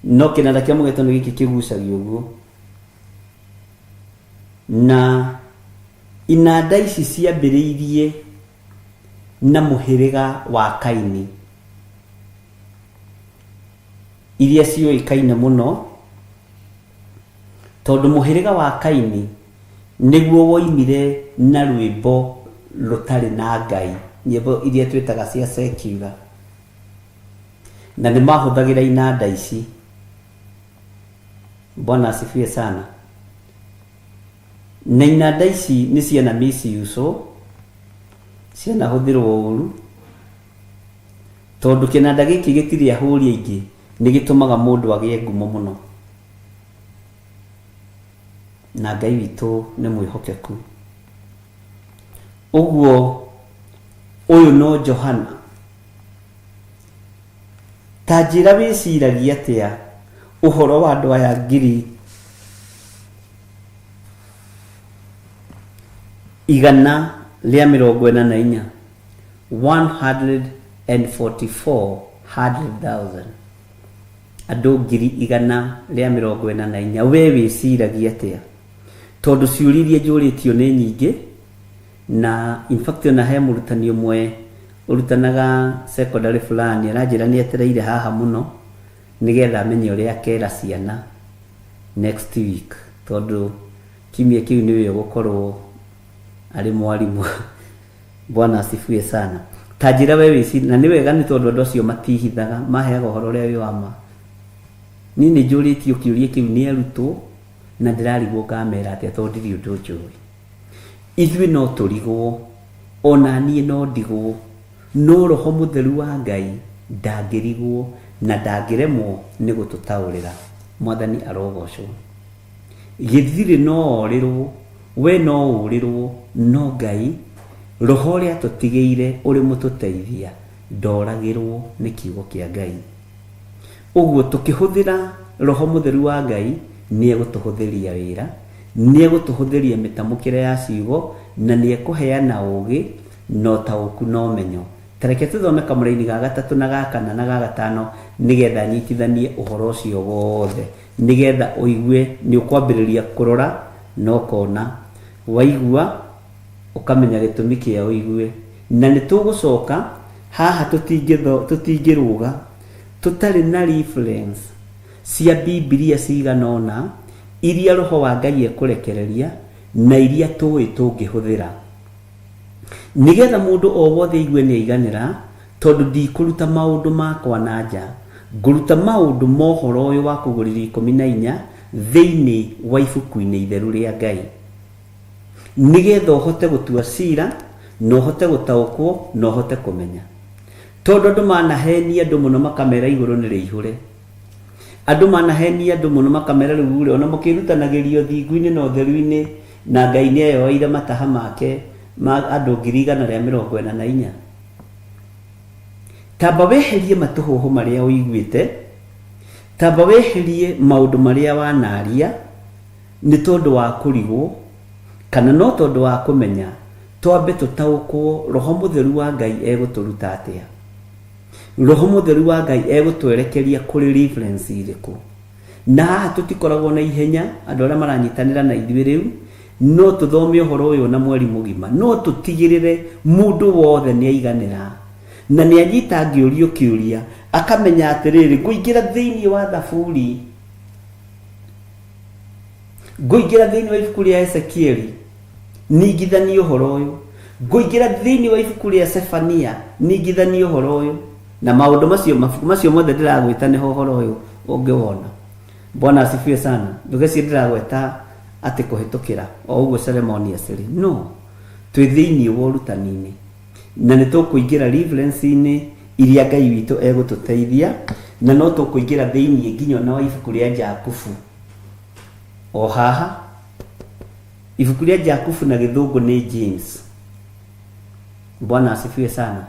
no kinanda kia mugeto ni giki kigucagio uguo na inanda ici ciambĩrĩirie na mũhĩrĩga wa Kaini iria cioĩkaine mũno tondũ mũhĩrĩga wa Kaini nĩguo woimire na rwĩmbo rũtarĩ na Ngai, nyĩmbo iria twĩtaga cia secular, na nĩ mahũthagĩra inanda ici. Bwana asifiwe sana. Na inanda ici nĩ ciana misuse, ciana hũthĩrwo ũru tondũ kĩnanda gĩkĩ gĩtirĩ ahũri aingĩ nĩ gĩtũmaga mũndũ agĩe ngumo mũno, na Ngai witũ nĩ mwĩhokeku. Ũguo ũyũ no Johana, ta njĩra wĩciragia atĩa ũhoro wa andũ aya ngiri 144,144,000 andũ ngiri 144,000 we wĩciragia atĩa? Tondũ ciũririe njũrĩtio nĩ nyingĩ, na in fact ona he mũrutani ũmwe ũrutanaga secondary fulani aranjĩra nĩ etereire haha mũno nigetha amenye ũrĩa akera ciana next week, tondũ kiumia kĩu nĩwe ũgũkorwo arĩ mwarimũ. Bwana asifiwe sana. Ta njĩra we wĩciragia, na nĩ wega nĩ tondũ andũ acio matihithaga, maheaga ũhoro ũrĩa wĩ wa ma. Niĩ nĩ njũrĩtio kĩũria kĩu nĩ arutwo na ndĩrarigwo ngamera atĩa tondũ ndirĩ ũndũ njũĩ. Ithuĩ no tũrigwo, ona niĩ no ndigwo, no Roho Mũtheru wa Ngai ndangĩrigwo na ndangĩremwo nĩ gũtũtaũrĩra. Mwathani arogocwo. Gĩthirĩ no orĩrwo, we no ũrĩrwo, no Ngai Roho ũrĩa tũtigĩire ũrĩ mũtũteithia ndoragĩrwo nĩ kiugo kĩa Ngai. Ũguo tũkĩhũthĩra Roho Mũtheru wa Ngai nĩ egũtũhũthĩria wĩra, nĩ egũtũhũthĩria mĩtamũkĩre ya ciugo, na nĩ ekũheana ũũgĩ na ũtaũku na ũmenyo. Tareke tũthome Kamũra-inĩ ga 3 na ga 4 na ga 5 nigetha nyitithanie ũhoro ũcio wothe, nigetha ũigue nĩ ũkwambĩrĩria kũrora na ũkona, waigua ũkamenya gĩtũmi kĩa ũigue. Na nĩ tũgũcoka haha tũtingĩrũga tũtarĩ na reference cia Biblia cigana ũna iria Roho wa Ngai ekũrekereria na iria tũĩ tũngĩhũthĩra, nigetha mũndũ o wothe igue nĩ aiganĩra, tondũ ndikũruta maũndũ makwa na nja, ngũruta maũndũ mohoro ũyũ wa kũgũrĩra 14 thĩinĩ wa ibuku-inĩ itheru rĩa Ngai, nigetha ũhote gũtua cira na ũhote gũtaũkwo na ũhote kũmenya. Tondũ andũ manahenia andũ mũno makamera igũrũ nĩ rĩihũre, andũ manahenia andũ mũno makamera rĩu rĩ ona mũkĩrutanagĩrio thingu-inĩ na ũtheru-inĩ na Ngai nĩ eyoeire mataha make ma andũ 144,000. Tamba weherie matũhũhũ marĩa ũiguĩte, tamba weherie maũndũ marĩa wanaria nĩ tondũ wa kũrigwo kana no tondũ wa kũmenya, twambe tũtaũkwo Roho Mũtheru wa Ngai egũtũruta atĩa. Roho Mũtheru wa Ngai egũtwerekeria kũrĩ reference irĩkũ. Na haha tũtikoragwo na ihenya, andũ arĩa maranyitanĩra na ithuĩ rĩu no tũthome ũhoro ũyũ na mweri mũgima, no tũtigĩrĩre mũndũ wothe nĩ aiganĩra na nĩ anyita ngĩũrio kĩũria akamenya atĩrĩrĩ, ngũingĩra thĩinĩ wa thaburi, ngũingĩra thĩinĩ wa ibuku rĩa Ezekieli ningithanie ũhoro ũyũ, ngũingĩra thĩinĩ wa ibuku rĩa Sefania ningithanie ũhoro ũyũ, na maũndũ macio mothe ndĩragwĩta nĩ ũhoro ũyũ ũngĩwona. Bwana asifiwe sana. Ndũgecirie ndĩragwĩta atĩ kũhĩtũkĩra o ũguo ceremonious rĩ, no, twĩ thĩinĩ wa ũrutani-inĩ na nĩ tũkũingĩra reference-inĩ iria Ngai witũ egũtũteithia, na no tũkũingĩra thĩinĩ nginya na ibuku rĩa Jakubu. O haha ibuku rĩa Jakubu na gĩthũngũ nĩ James. Bwana asifiwe sana.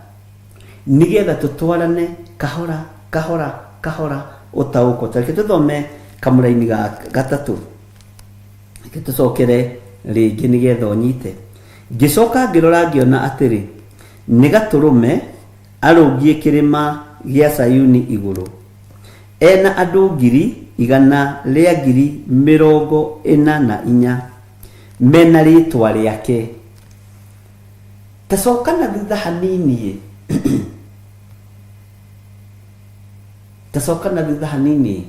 Nigetha tũtwarane kahora kahora kahora ũtaũkwo. Tareke tũthome Kamũra-inĩ ga 3, reke tũcokere rĩngĩ nigetha ũnyite. Ngĩcoka ngĩrora ngĩona atĩrĩ, nĩ gatũrũme arũngie kĩrĩma gĩa Sayuni igũrũ, ena andũ 144,000 mena rĩtwa rĩake. Tacokana thutha hanini tacokana thutha hanini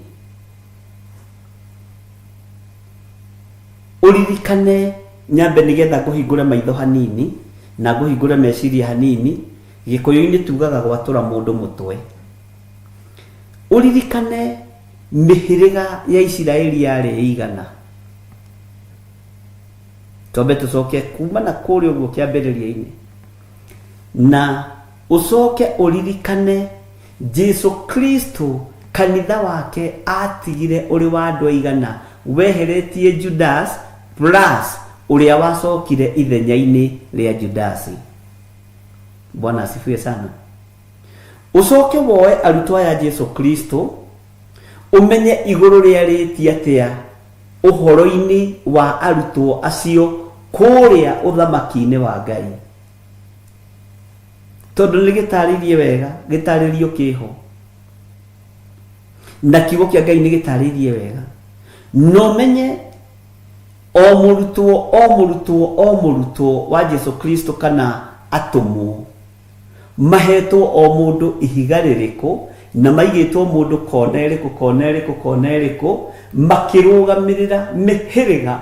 uririkane nyambe nigetha kuhingura maitho hanini na kuhingura meciria hanini. Gikuyu-ini tugaga gwatura mundu mutwe. Uririkane mihiriga ya Isiraeli yari igana. Tobe tucoke kuma na kuri uguo kiambiriria-ini na ucoke uririkane Jesu Kristo kanitha wake atigire uri wa andu aigana, weheretie Judas plus uria wacokire ithenya-ini ria Judasi. Bwana asifiwe sana. Ucoke woe arutwo ya Jesu Kristo umenye iguru ria riti atia uhoro-ini wa arutwo acio kuria uthamaki-ini wa Ngai. Tondu ni gitaririe wega, gitaririo kiho na kiugo kia Ngai ni gitaririe wega, no menye o murutwo wa Jesu Kristo kana atumu mahetwo o mundu ihiga ririko na maigitwo mundu koneriko makirugamirira mihiriga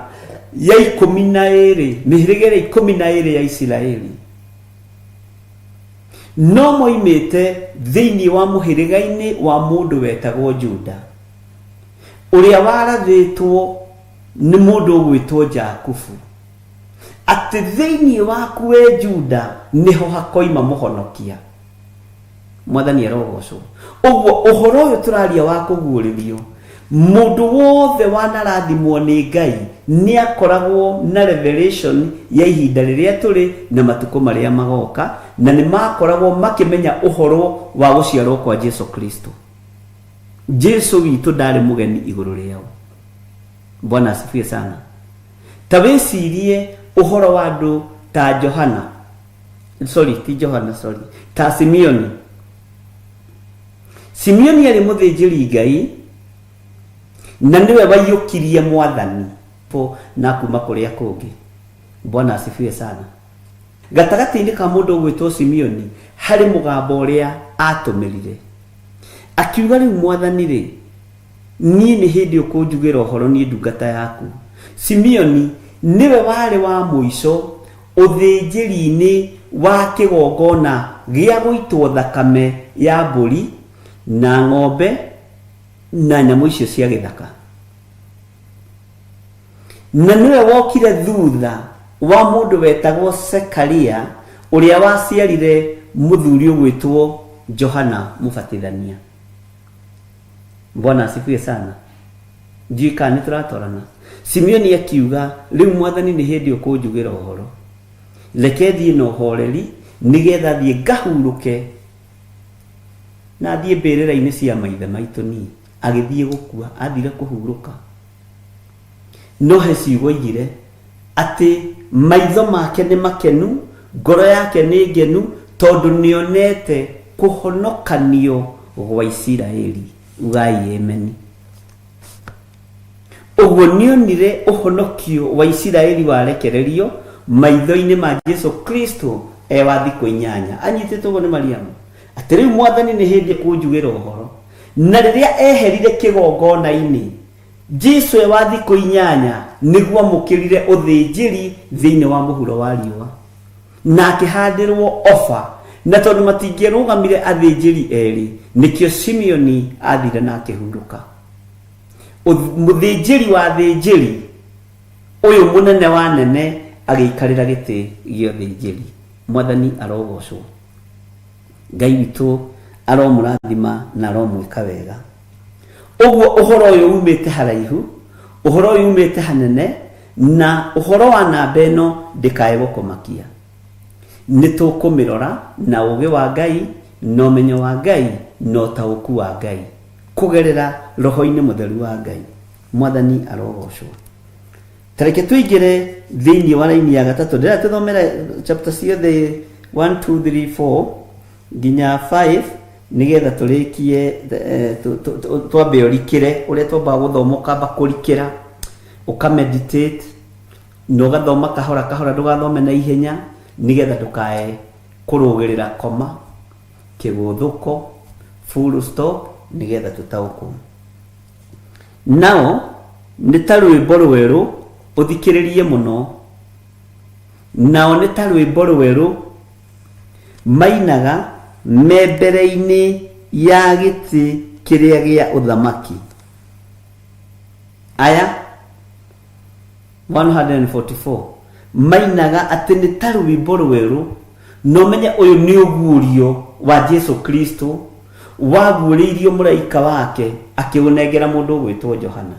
ya 12, mihiriga ya 12 ya Isiraeli. No moimite thiini wa muhiriga-ini wa mundu wetagwo Juda, uria warathitwo ni mundu ugwitwo Jakubu, ati thiini waku we Juda niho hakoima muhonokia. Mwathani arogocwo. Uguo uhoro uyu turaria wa kuguririo, mundu wothe wanarathimwo ni Ngai ni akoragwo na revelation ya ihinda riria turi na matuko maria magoka, na ni makoragwo makimenya uhoro wa guciarwo kwa Jesu Kristo. Jesu witu ndari mugeni iguru riao. Bwana asifiwe sana. Tawecirie uhoro wa andu ta ta Simeoni. Simeoni ari muthinjiri Ngai na niwe waiyukirie Mwathani po na kuma kuria kungi. Bwana asifiwe sana. Gatagati-ini ka mundu gwitwo Simeoni hari mugambo uria atumirire akiuga riu Mwathani ri nie ni hindi ukunjugira uhoro ni ndungata yaku. Simeoni niwe wari wa muico uthinjiri-ini wa kigongona gia guitwo thakame ya mburi na ng'ombe na nyamu icio cia githaka, na niwe wokire thutha wa mundu wetagwo Sekaria uria waciarire muthuri ugwitwo Johana Mubatithania. Bwana asifiwe sana. Njika ni turatorana. Simeoni akiuga riu Mwathani ni hindi ukunjugira uhoro, reke thie no horeri nigetha thie ngahuruke na thie mbirira-ini cia maithe maitu ni agithie gukua athire kuhuruka. No he ciugo igire ati maitho make ni makenu, ngoro yake ni ngenu tondu nionete kuhonokanio gwa Isiraeli. Ugai amen. Uguo nionire uhonokio wa Isiraeli warekererio maitho-ini ma Jesu Kristo wa thikũ 8 anyitĩtwo ni Mariamu. Ati riu Mwathani ni hindi kunjugira uhoro, na riria eherire kigongona-ini Jesu wa thikũ 8 niguo amukirire uthinjiri thiini wa muhuro wa riũa na akihandirwo ofa, na tondu matingĩrũgamire athinjiri eri nikio Simeoni athire na akihuruka. Muthinjiri wa thinjiri uyu munene wa nene agiikarira giti gio thinjiri. Mwathani arogocwo. Ngai witu aromurathima na aromwika wega. Uguo uhoro uyu umite haraihu, uhoro uyu umite hanene, na uhoro wa namba ĩno ndikae gukumakia. Nitukumirora na uge wa Ngai, no menyo wa Ngai, no tauku wa Ngai kugerera roho-ini mutheru wa Ngai. Mwathani arogocwo. Tareke tuigire thiini wa raini ya gatatu ndira tuthomera chapter ciothe 1 2 3 4 nginya 5 nigetha turikie twambe urikire uria twamba guthoma ukamba kurikira ukameditate no gathoma kahora kahora ndugathome na ihenya nigetha ndukae kurugirira koma kiguthuko full stop nigetha tutauko nao nita rwimbo rweru uthikiririe muno nao nita rwimbo rweru mainaga membere-ini ya giti kiria gia uthamaki aya 144 mainaga ati ni ta rwimbo rweru no menya uyu ni ugurio wa Jesu Kristo waguuririo muraika wake akiunengera mundu gwitwo Johana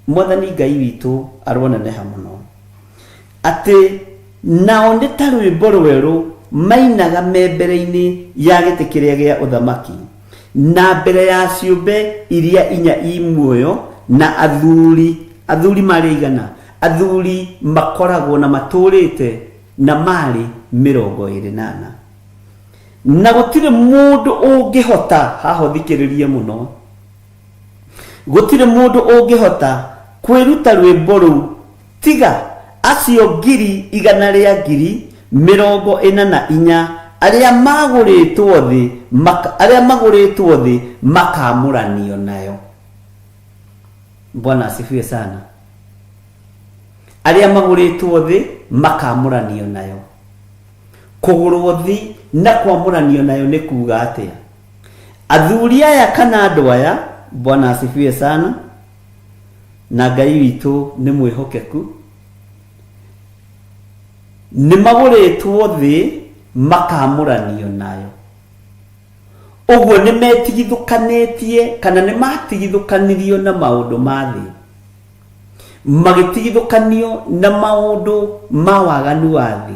mwathani Ngai witu aroneneha muno ati nao ni ta rwimbo rweru mainaga membere-ini ya giti kiria gia uthamaki na mbere ya ciumbe iria inya imuoyo na athuri mari igana athuri makoragwo na maturite na mari 28 na gutire mundu ungihota haho thikiririe muno gutire mundu ungihota kwiruta rwimbo ru tiga acio ngiri igana ria ngiri 44 aria maguritwo thi makamuranio nayo. Bwana asifiwe sana. Aria maguritwo thi makamuranio nayo. Kugurwo thi na kwamuranio nayo ni kuga atia? Athuri aya kana andu aya, Bwana asifiwe sana, na Ngai witu ni mwihokeku, ni maguritwo thi makamuranio nayo. Uguo ni metigithukanetie kana ni matigithukanirio na maundu ma thi, magitigithukanio na maundu ma waganu wa thi.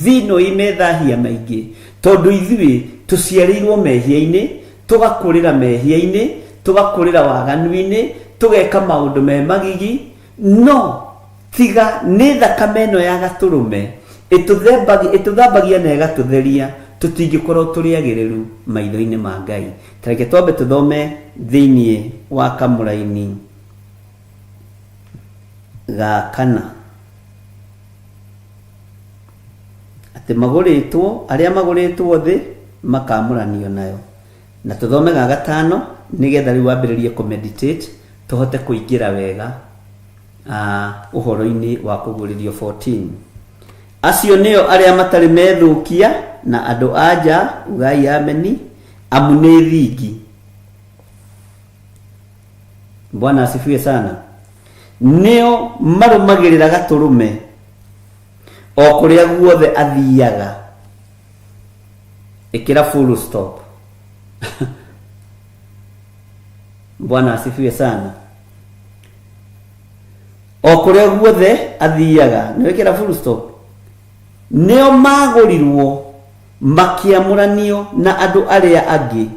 Thino imethahia maingi tondu ithui tuciarirwo mehia-ini, tugakurira mehia-ini, tugakurira waganu-ini, tugeka maundu me magigi. No tiga ni thakame ino ya gaturume ituthambagia na igatutheria, tutingikorwo turiagiriru maitho-ini ma Ngai. Tareke twambe tuthome thiini wa kamuraini ga kana ati maguritwo aria maguritwo thi makamuranio nayo, na tuthome ga gatano nigetha riu wambiririe kumeditate tuhote kuingira wega uhoro-ini wa kuguririo 14. Acio nio aria matari methukia na andu aja ugai ameni amune thingi. Bwana asifiwe sana. Nio marumagirira gaturume o kuria guothe athiaga. Ikira full stop. Bwana asifiwe sana. O kuria guothe athiaga, nio ikira full stop. Nio magurirwo makiamuranio na andu aria angi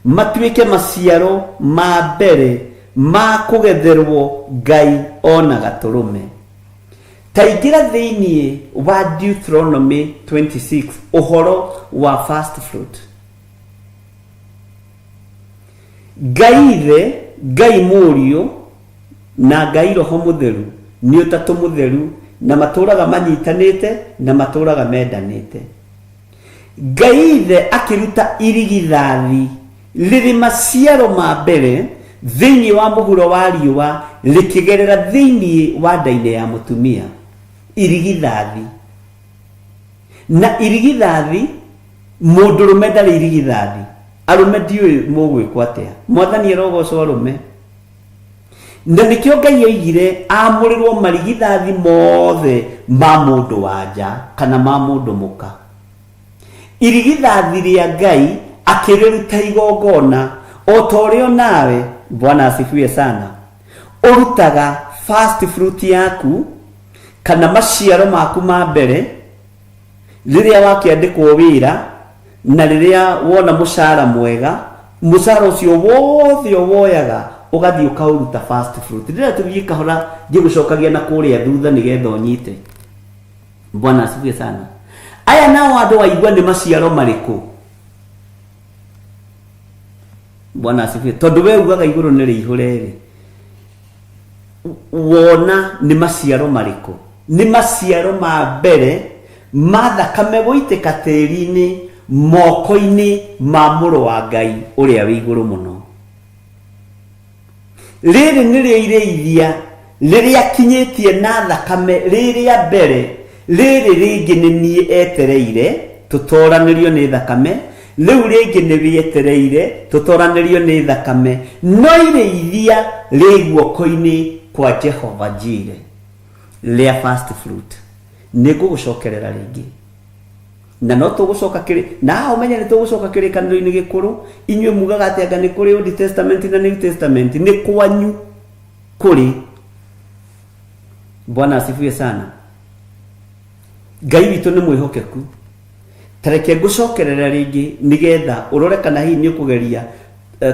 matuike maciaro ma mbere ma kugetherwo Ngai ona gaturume. Taingira thiini wa Deuteronomy 26 uhoro wa first fruit. Ngai murio na Ngai roho mutheru ni utatu mutheru na maturaga manyitanite na maturaga mendanite. Ngai akiruta irigithathi riri maciaro ma mbere thiini wa muhuro wa riua rikigerera thiini wa ndaine ya mutumia. Irigithathi na irigithathi mundurume ndari irigithathi arume ndiui mugwikwa atia. Mwathani arogocwo arume na nikio Ngai oigire amurirwo marigithathi mothe ma mundu wanja kana ma mundu muka. Irigithathi ria Ngai akiriruta igongona o torio nawe. Bwana asifiwe sana. Urutaga first fruit yaku kana maciaro maku ma mbere riria wakiandikwo wira na riria wona mucara mwega, mucara ucio wothe woyaga ugathii ukauruta first fruit. Riria tuthii kahora ngigucokagia na kuria thutha nigetha unyite. Bwana asifiwe sana. aya nao andũ waigua nĩ maciaro marĩkũ? Bwana asifiwe. Tondũ we ugaga igũrũ nĩ rĩihũre rĩ, wona nĩ maciaro marĩkũ? Nĩ maciaro ma mbere ma thakame gũitĩka tĩri-inĩ moko-inĩ ma mũrũ wa Ngai ũrĩa wĩ igũrũ mũno. Rĩrĩ nĩrĩo irĩithia rĩrĩa kinyĩtie na thakame rĩrĩa mbere, rĩrĩ rĩngĩ nĩ niĩ etereire tũtoranĩrio nĩ thakame, rĩu rĩngĩ nĩ wĩetereire tũtoranĩrio nĩ thakame, no irĩithia rĩ guoko-inĩ kwa Jehova Jireh, rĩa first fruit. Nĩ ngũgũcokerera rĩngĩ na no tũgũcoka kĩrĩ na ũmenye nĩ tũgũcoka kĩrĩkanĩro-inĩ gĩkũrũ. Inyuĩ mugaga atĩ anga nĩ kũrĩ Old Testament na New Testament, nĩ kwanyu kũrĩ. Bwana asifiwe sana. Ngai witũ nĩ mwĩhokeku. Tareke ngũcokerera rĩngĩ nĩgetha ũrore kana hihi nĩ ũkũgeria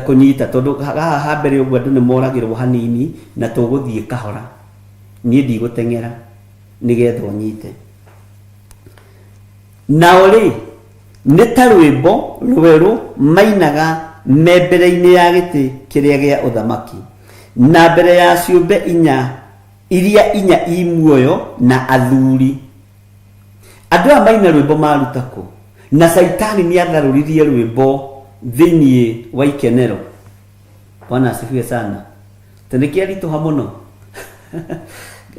kũnyita, tondũ haha ha mbere ũguo andũ nĩ moragĩrwo hanini na tũgũthiĩ kahora. Niĩ ndigũteng'era nĩgetha ũnyite. Nao rĩ, nĩ ta rwĩmbo rwerũ mainaga me mbere-inĩ ya gĩtĩ kĩrĩa gĩa ũthamaki, na mbere ya ciũmbe iria inya i muoyo na athuri. Andũ aya maina rwĩmbo maruta kũ? Na Saitani nĩ atharũririe rwĩmbo thĩinĩ wa ikenero. Bwana asifiwe sana. Tũnĩkĩa ritũha mũno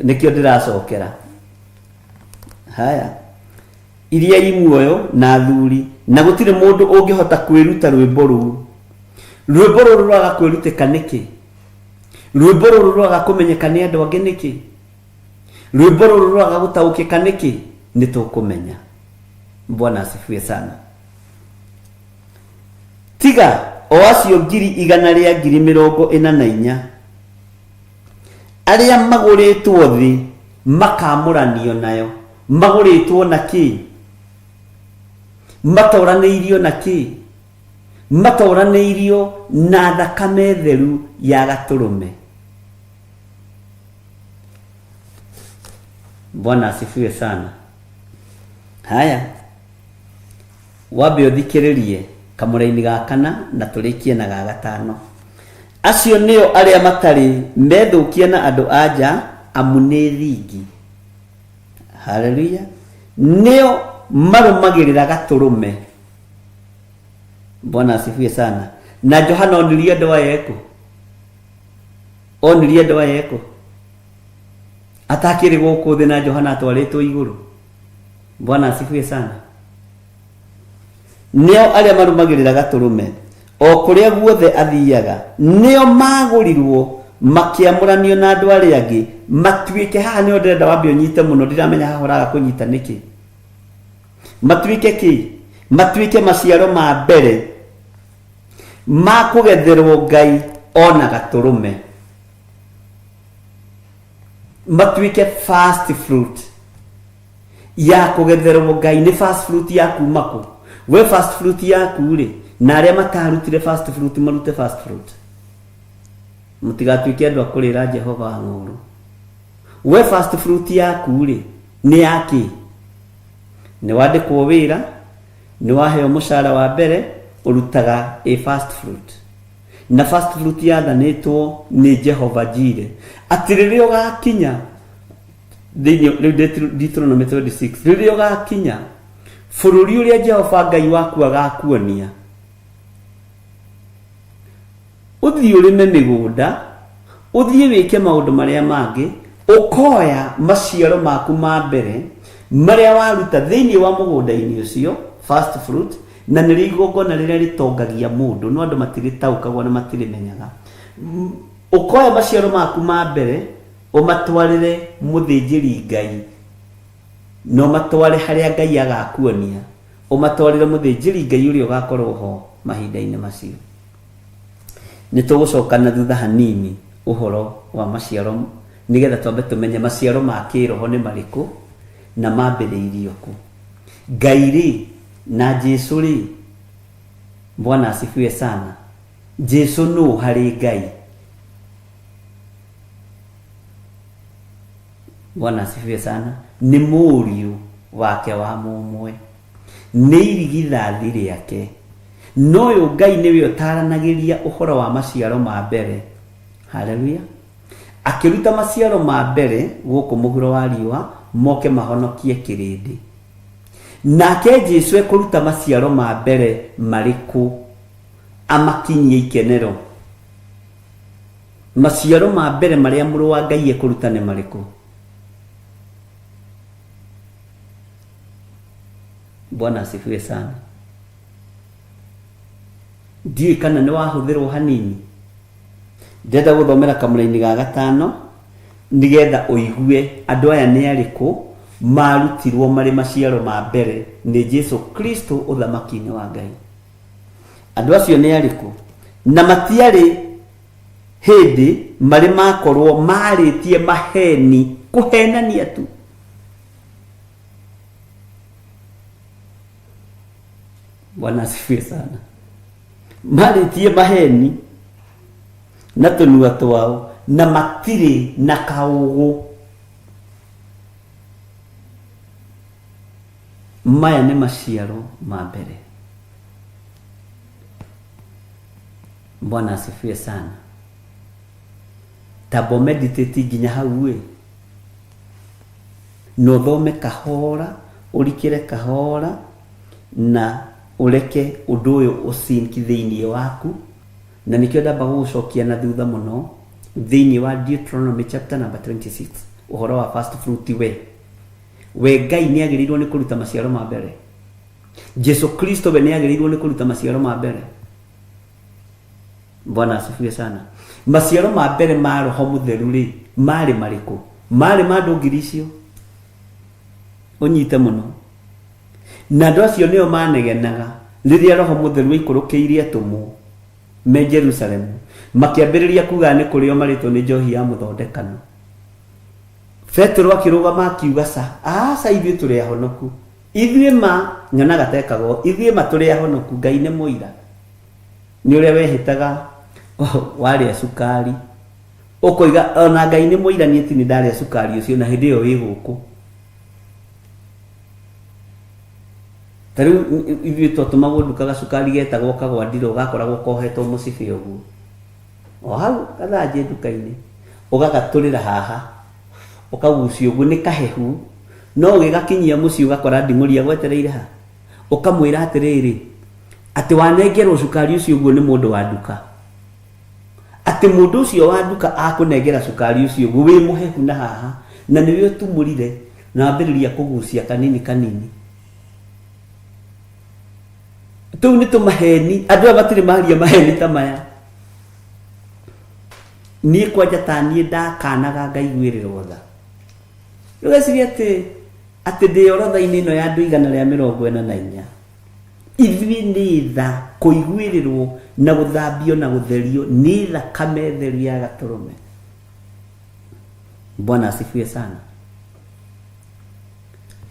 nĩkĩo ndĩracokera. Haya, iria i muoyo na athuri, na gũtirĩ mũndũ ũngĩhota kwĩruta rwĩmbo rũu. Rwĩmbo rũrũ rwaga kwĩrutĩka nĩkĩ? Rwĩmbo rũrũ rwaga kũmenyeka nĩ andũ angĩ nĩkĩ? Rwĩmbo rũrũ rwaga gũtaũkĩka nĩkĩ? Nĩ tũkũmenya. Bwana asifiwe sana. Tiga o acio 144,000 arĩa magũrĩtwo thĩ makamũranio nayo. Magũrĩtwo na kĩ? Matoranĩirio na kĩ? Matoranĩirio na thakame theru ya gatũrũme. Bwana asifiwe sana. Haya, wambe ũthikĩrĩrie kamũra-inĩ ga kana na tũrĩkie na ga gatano. Acio nĩo arĩa matarĩ methũkia na andũ anja amu nĩ thingi. Haleluya. Nĩo marũmagĩrĩra gatũrũme. Bwana asifiwe sana. Na Johana onirie andũ aya ekũ? Onirie andũ aya ekũ? Atakĩrĩ gũkũ thĩ na Johana atwarĩtwo igũrũ. Bwana asifiwe sana. Nĩo arĩa marũmagĩrĩra gatũrũme o kũrĩa guothe athiaga. Nĩo magũrirwo makĩamũranio na andũ arĩa angĩ matuĩke. Haha nĩo ndĩrenda wambe ũnyite mũno, ndiramenya haha ũraga kũnyita nĩkĩ. Matuĩke kĩ? Matuĩke maciaro ma mbere ma kũgetherwo Ngai ona gatũrũme. Matuĩke first fruit ya kũgetherwo Ngai. Nĩ first fruit ya kuma kũ? We first fruit yaku rĩ, na arĩa matarutire first fruit marute first fruit. Mũtigatuĩke andũ a kũrĩra Jehova ng'ũrũ. We first fruit yaku rĩ nĩ yakĩ? Nĩ wandĩkwo wĩra, nĩ waheo mũcara wa mbere, ũrutaga a first fruit. Na first fruit yathanĩtwo nĩ Jehova Jireh. Atĩ rĩrĩa ũgakinya Deuteronomy 26, rĩrĩa ũgakinya bũrũri ũrĩa Jehova Ngai waku agakuonia, ũthiĩ ũrĩme mĩgũnda, ũthiĩ wĩke maũndũ marĩa mangĩ, ũkoya maciaro maku ma mbere marĩa waruta thĩinĩ wa mũgũnda-inĩ ũcio, first fruit, na nĩ igongona rĩrĩa rĩtongagia mũndũ, no andũ matirĩtaũkagwo na matirĩmenyaga. Ũkoya maciaro maku ma mbere ũmatwarĩre mũthĩnjĩri Ngai, no matware harĩa Ngai agakuonia, ũmatwarĩre mũthĩnjĩri Ngai ũrĩa ũgakorwo ho mahinda-inĩ macio. Nĩ tũgũcoka na thutha hanini ũhoro wa maciaro, nĩgetha twambe tũmenye maciaro ma kĩroho nĩ marĩkũ na mambĩrĩirio kũ. Ngai rĩ na Jesũ rĩ, Bwana asifiwe sana. Jesũ nũ harĩ Ngai? Bwana asifiwe sana. Nĩ mũriũ wake wa mũmwe nĩ irigithathi rĩake. No ũyũ Ngai nĩwe ũtaranagĩria ũhoro wa maciaro ma mbere. Haleluya. Akĩruta maciaro ma mbere gũkũ mũhuro wa riũa moke mahonokie kĩrĩndĩ. Nake Jesũ ekũruta maciaro ma mbere marĩkũ amakinyie ikenero. Maciaro ma mbere marĩa mũrũ wa Ngai ekũruta nĩ marĩkũ? Bwana asifiwe sana. Ndiye kana nĩ wahũthĩrwo hanini. Ndenda gũthomera kamũra-inĩ ga 5 nĩgetha ũigue andũ aya nĩ arĩkũ marutirwo marĩ maciaro ma mbere nĩ Jesũ Kristo ũthamaki-inĩ wa Ngai. Andũ acio nĩ arĩkũ? Na matiarĩ hĩndĩ marĩ makorwo marĩtie maheni kũhenania tu. Bwana asifiwe sana. Marĩtie maheni na tũnua twao na matirĩ na kaũgũ. Maya nĩ maciaro ma mbere. Bwana asifiwe sana. Tabo meditate nginya hau no thome kahora, ũrikĩre kahora na ureke ũndũ ũyũ ũsinki thĩinĩ waku. Na nikio ndamba gũcokia na thutha mũno thĩinĩ wa Deuteronomy chapter number 26 ũhoro wa first fruit. We Ngai nĩ agĩrĩirwo nĩ kũruta maciaro ma mbere. Jesũ Kristo we nĩ agĩrĩirwo nĩ kũruta maciaro ma mbere. Bwana asifiwe sana. Maciaro ma mbere ma Roho Mũtheru rĩ marĩ marĩkũ? Marĩ ma andũ ngiri icio. Ũnyite mũno. Na andũ acio nĩo manegenaga rĩrĩa Roho Mũtheru aikũrũkĩire atũmwo me Jerusalemu makĩambĩrĩria kuga nĩ kũrĩo marĩtwo nĩ njohi ya mũthondekano. Petro akĩrũgama akiuga aca ithuĩ tũrĩ ahonoku. Ithuĩ ma nyonaga tekagwo ithuĩ ma tũrĩ ahonoku. Ngai nĩ mũira. Nĩ ũrĩa wehĩtaga warĩa cukari ũkoiga ona Ngai nĩ mũira niĩ ti nĩ ndarĩa cukari ũcio na hĩndĩ ĩyo wĩ gũkũ. Tarĩu ithuĩ twatũmagwo ndukaga cukari getagwo kagwa ndiro gakoragwo kohetwo mũcibi ũguo. O hau gathanjĩ nduka-inĩ ũgagatũrĩra haha ũkagucio ũguo nĩ kahehu. No ũgĩgakinyia mũciĩ ũgakora nding'ũri agwetereire ha. Ũkamwĩra atĩrĩrĩ atĩ wanengerwo cukari ũcio ũguo nĩ mũndũ wa nduka. Atĩ mũndũ ũcio wa nduka akũnengera cukari ũcio ũguo wĩ mũhehu na haha na nĩwe ũtumũrire na ambĩrĩria kũgucia kanini kanini. Tũu nĩ tũmaheni. Andũ aya matirĩ maria maheni ta maya. Niĩ kwanja ta niĩ ndakanaga ngaiguĩrĩrwo tha. Ndũgecirie atĩ ndĩ orodha-inĩ ĩno ya andũ 144. Ithuĩ nĩ tha kũiguĩrĩrwo na gũthambio na gũtherio nĩ thakame theru ya Gatũrũme. Bwana asifiwe sana.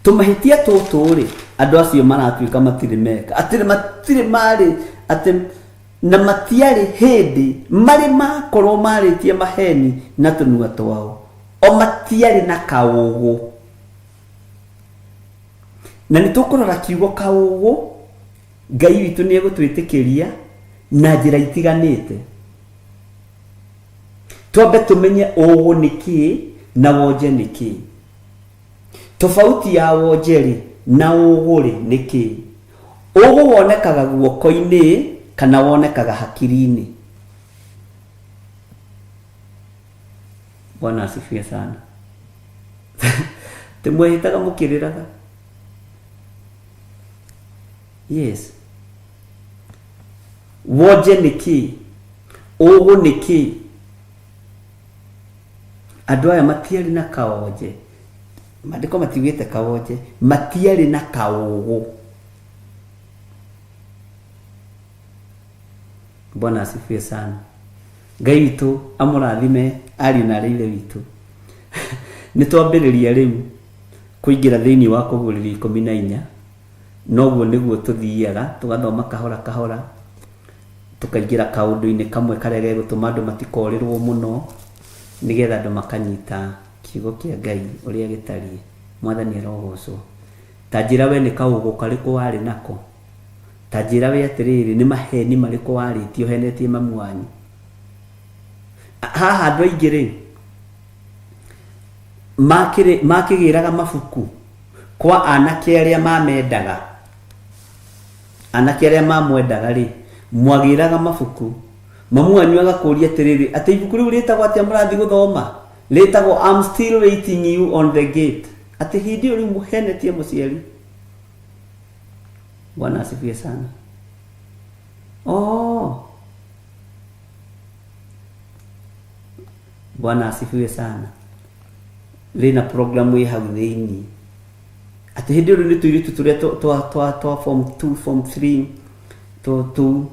Tũmahĩtia tũtũ rĩ andũ acio maratuĩka matirĩ meka atĩ matirĩ marĩ atĩ na matiarĩ hĩndĩ marĩ makorwo marĩtie maheni na tũnua twao o matiarĩ na kaũgũ. Na nĩ tũkũrora kiugo kaũgũ Ngai witũ nĩ egũtwĩtĩkĩria na njĩra itiganĩte. Twambe tũmenye ũgũ nĩ kĩĩ na wonje nĩ kĩĩ. Tofauti ya wonje na ũgũ nĩ kĩĩ? Ũgũ wonekaga guoko-inĩ kana wonekaga hakiri-inĩ. Bwana asifiwe sana. Tũmwĩhĩtaga mũkĩrĩraga. Yes. Wonje nĩ kĩĩ? Ũgũ nĩ kĩĩ? Andũ aya matiarĩ na kaonje. Maandĩko matiugĩte kaonje, matiarĩ na kaũgũ. Bwana asifiwe sana. Ngai witũ amũrathime ariũ na aarĩ a Ithe witũ. Nĩ twambĩrĩria rĩu kũingĩra thĩinĩ wa Kũgũrĩrwo 14. Noguo nĩguo tũthiaga tũgathoma kahora kahora tũkaingĩra kaũndũ-inĩ kamwe karĩa gegũtũma andũ matikorĩrwo mũno nĩgetha andũ makanyita kiugo kĩa Ngai ũrĩa gĩtariĩ. Mwathani arogocwo. ta njĩra we nĩ kaũgũ karĩkũ warĩ nako, ta njĩra we atĩrĩrĩ nĩ maheni marĩkũ warĩtie ũhenetie mamu wanyu. Haha andũ aingĩ rĩ makĩgĩraga mabuku kwa anake arĩa mamendaga, anake arĩa mamwendaga rĩ mwagĩraga mabuku, mamu wanyu agakũria atĩrĩrĩ atĩ ibuku rĩu rĩtagwo atĩa mũrathiĩ gũthoma, rĩtagwo I'm still waiting you on the gate, atĩ hĩndĩ ĩyo rĩu mũhenetie mũciari. Bwana asifiwe sana. Bwana asifiwe sana. Rĩna programu ĩ hau thĩinĩ atĩ hĩndĩ ĩyo nĩ tũirĩtu tũrĩa twa form 2 form 3 tu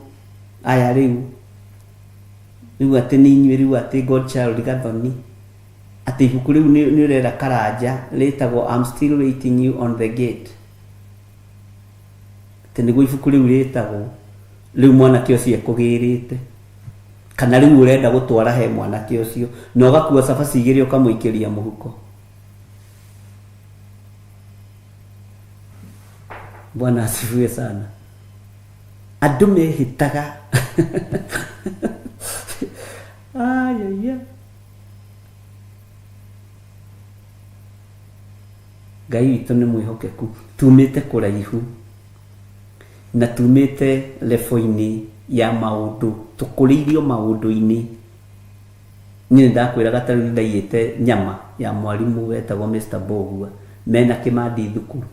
aya rĩu atĩ nĩ inyuĩ rĩu atĩ Godchild Gathoni atĩ ibuku rĩu nĩ ũrera karanja rĩtagwo I'm still waiting you on the gate, atĩ nĩguo ibuku rĩu rĩtagwo, rĩu mwanake ũcio ekũgĩrĩte kana rĩu ũrenda gũtwara he mwanake ũcio na ũgakua cabaci igĩrĩ ũkamũikĩria mũhuko. Bwana asifiwe sana. Andũ mehĩtaga Ngai witũ nĩ mwĩhokeku, tumĩte kũraihu na tumĩte level-inĩ ya maũndũ, tũkũrĩirio maũndũ-inĩ. Niĩ ndakwĩraga ta rĩu ndaiyĩte nyama ya mwarimũ wetagwo Mr. Bogua mena Kĩmandi thukuru.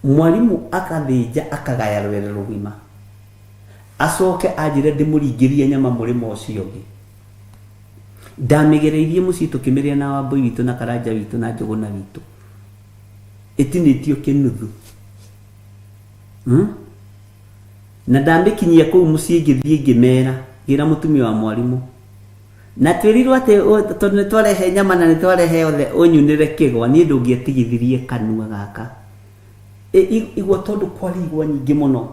Mwarimũ akathĩnja akagaya rwere rũgima, acoke anjĩre ndĩmũringĩrie nyama mũrĩmo ũcio ũngĩ. Ndamĩgereirie mũciĩ tũkĩmĩrĩa na Wambũi witũ na Karanja witũ na Njũgũna witũ, ĩtinĩtio kĩnuthu. Na ndamĩkinyia kũu mũciĩ ngĩthiĩ ngĩmera, ngĩra mũtumia wa mwarimũ, na twĩrirwo atĩ tondũ nĩ twarehe nyama na nĩ twarehe othe ũnyunĩre kĩgwa, niĩ ndũngĩatigithirie kanua gaka. Igua tondũ kwarĩ igwa nyingĩ mũno,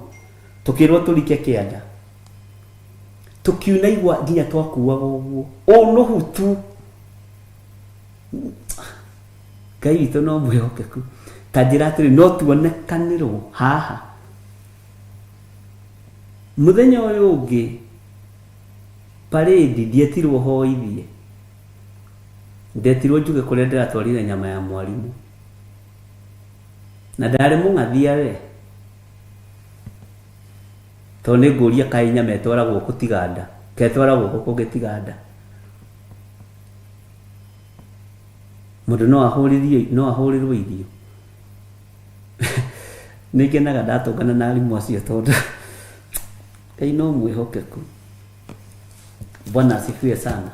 tũkĩrwo tũrike kĩanda, tũkiuna igwa nginya twakuaga ũguo nũhu tu. Ngai witũ no mwĩhokeku, ta njĩra atĩrĩ no tuonekanĩrwo haha. Mũthenya ũyũ ũngĩ parade ndietirwo hoithie, ndetirwo njuge kũrĩa ndĩratwarire nyama ya mwarimũ, na ndarĩ mũng'athia we, tondũ nĩ ngũria kaĩ nyama ĩtwaragwo gũtiganda, ketwaragwo kũngĩ tiganda. Mũndũ no ahũrĩrwo irio. Nĩ ngenaga ndatũngana na arimũ acio tondũ Ngai no mwĩhokeku. Bwana asifiwe sana.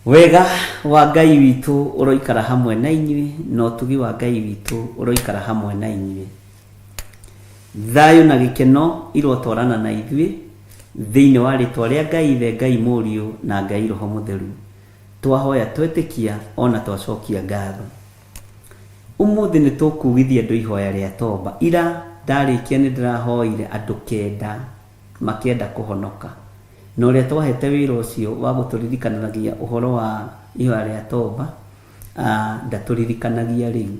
Wega wa Ngai witũ ũroikara hamwe na inyuĩ, no tugi wa Ngai witũ ũroikara hamwe na inyuĩ. Thayũ na gĩkeno irotwarana na ithuĩ thĩinĩ wa rĩtwa rĩa Ngai Ithe, Ngai Mũriũ na Ngai Roho Mũtheru. Twahoya twetĩkia ona twacokia ngatho. Ũmũthĩ nĩ tũkugithia andũ ihoya rĩa toba. Ira ndarĩkia nĩ ndĩrahoire andũ 9 makĩenda kũhonoka, na ũrĩa twahete wĩra ũcio wa gũtũririkanagia ũhoro wa ihoya rĩa toba ndatũririkanagia rĩu.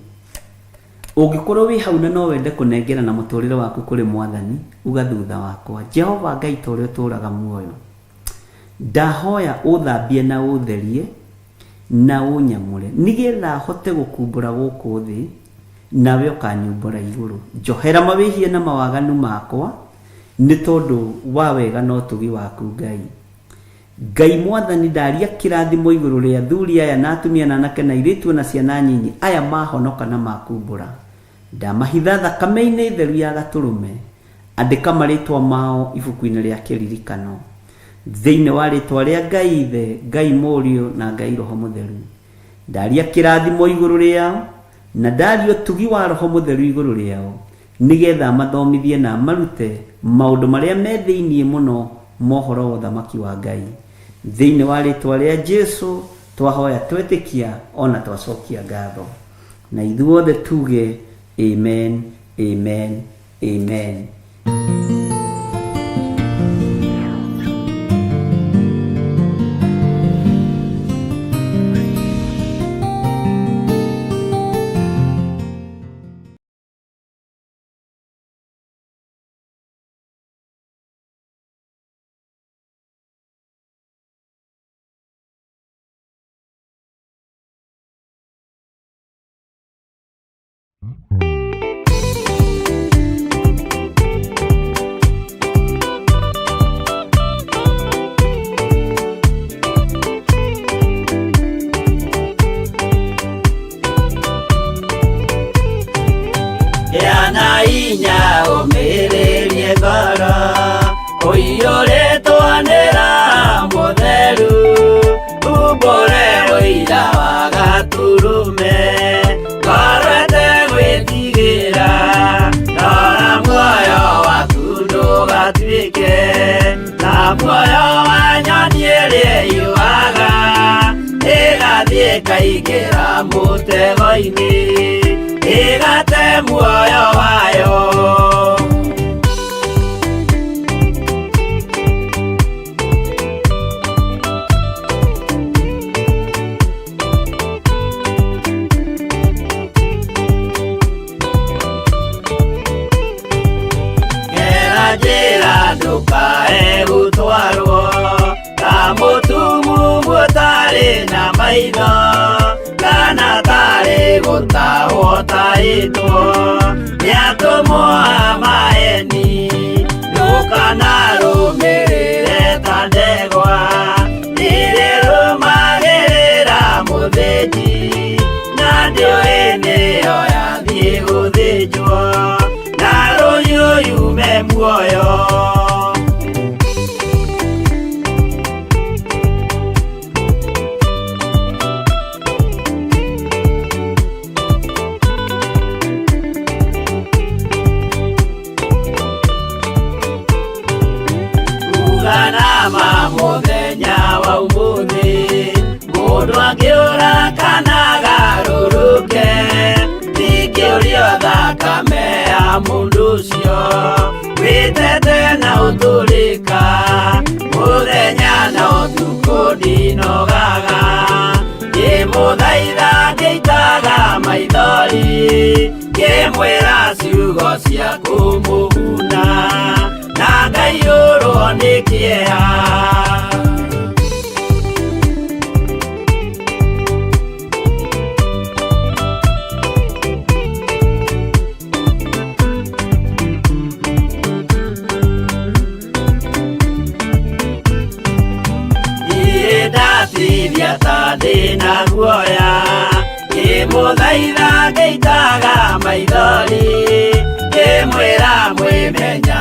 Ũngĩkorwo wĩ hau na no wende kũnengera na mũtũrĩre waku kũrĩ Mwathani, uga thutha wakwa: Jehova Ngai ta ũrĩa ũtũũraga muoyo, ndahoya ũthambie na ũtherie na ũnyamũre, nĩgetha hote gũkumbũra gũkũ thĩ nawe ũkanyumbũra igũrũ. Njohera mawĩhie na mawaganu makwa nĩ tondũ wa wega na ũtugi waku Ngai. Ngai Mwathani, ndaria kĩrathimo igũrũ rĩa athuri aya na atumia na anake na airĩtu na ciana nyinyi aya mahonoka na makumbũra. Ndamahitha thakame-inĩ theru ya Gatũrũme, andĩka marĩtwa mao ibuku-inĩ rĩa kĩririkano thĩinĩ wa rĩtwa rĩa Ngai Ithe, Ngai Mũriũ na Ngai Roho Mũtheru. Ndaria kĩrathimo igũrũ rĩao na ndaria ũtugi wa Roho Mũtheru igũrũ rĩao, nĩgetha mathomithie na marute maũndũ marĩa me thĩinĩ mũno mohoro wa ũthamaki wa Ngai. Thĩinĩ wa rĩtwa rĩa Jesũ twahoya twetĩkia ona twacokia ngatho, na ithuothe tuge amen, amen, amen. ĩkaingĩra mũtego-inĩ ĩgate muoyo wayo. Gera njĩra ndũkae gũtwarwo ta mũtumu mũtarĩ na maitho, kana tarĩ gũtahwo tahĩtwo nĩ atũmwo a maeni. Ndũkanarũmĩrĩre ta ndegwa ĩrĩrũmagĩrĩra mũthĩnji, na ndĩũĩ nĩyo yathiĩ gũthĩnjwo na rũhiũ yume muoyo. Uganama mũthenya wa ũmũthĩ mũndũ angĩũra kana garũrũke, ndingĩũrio thakame ya mũndũ ũcio wĩtete na ũtũrĩka. Mũthenya na ũtukũ ndinogaga ngĩmũthaitha ngĩitaga maithori, ngĩmwĩra ciugo cia kũmũguna na ngaiyũrwo nĩ kĩeha. Ndatithia ta ndĩna guoya, ngĩmũthaitha ngĩitaga maithori, ngĩmwĩra mwĩmenya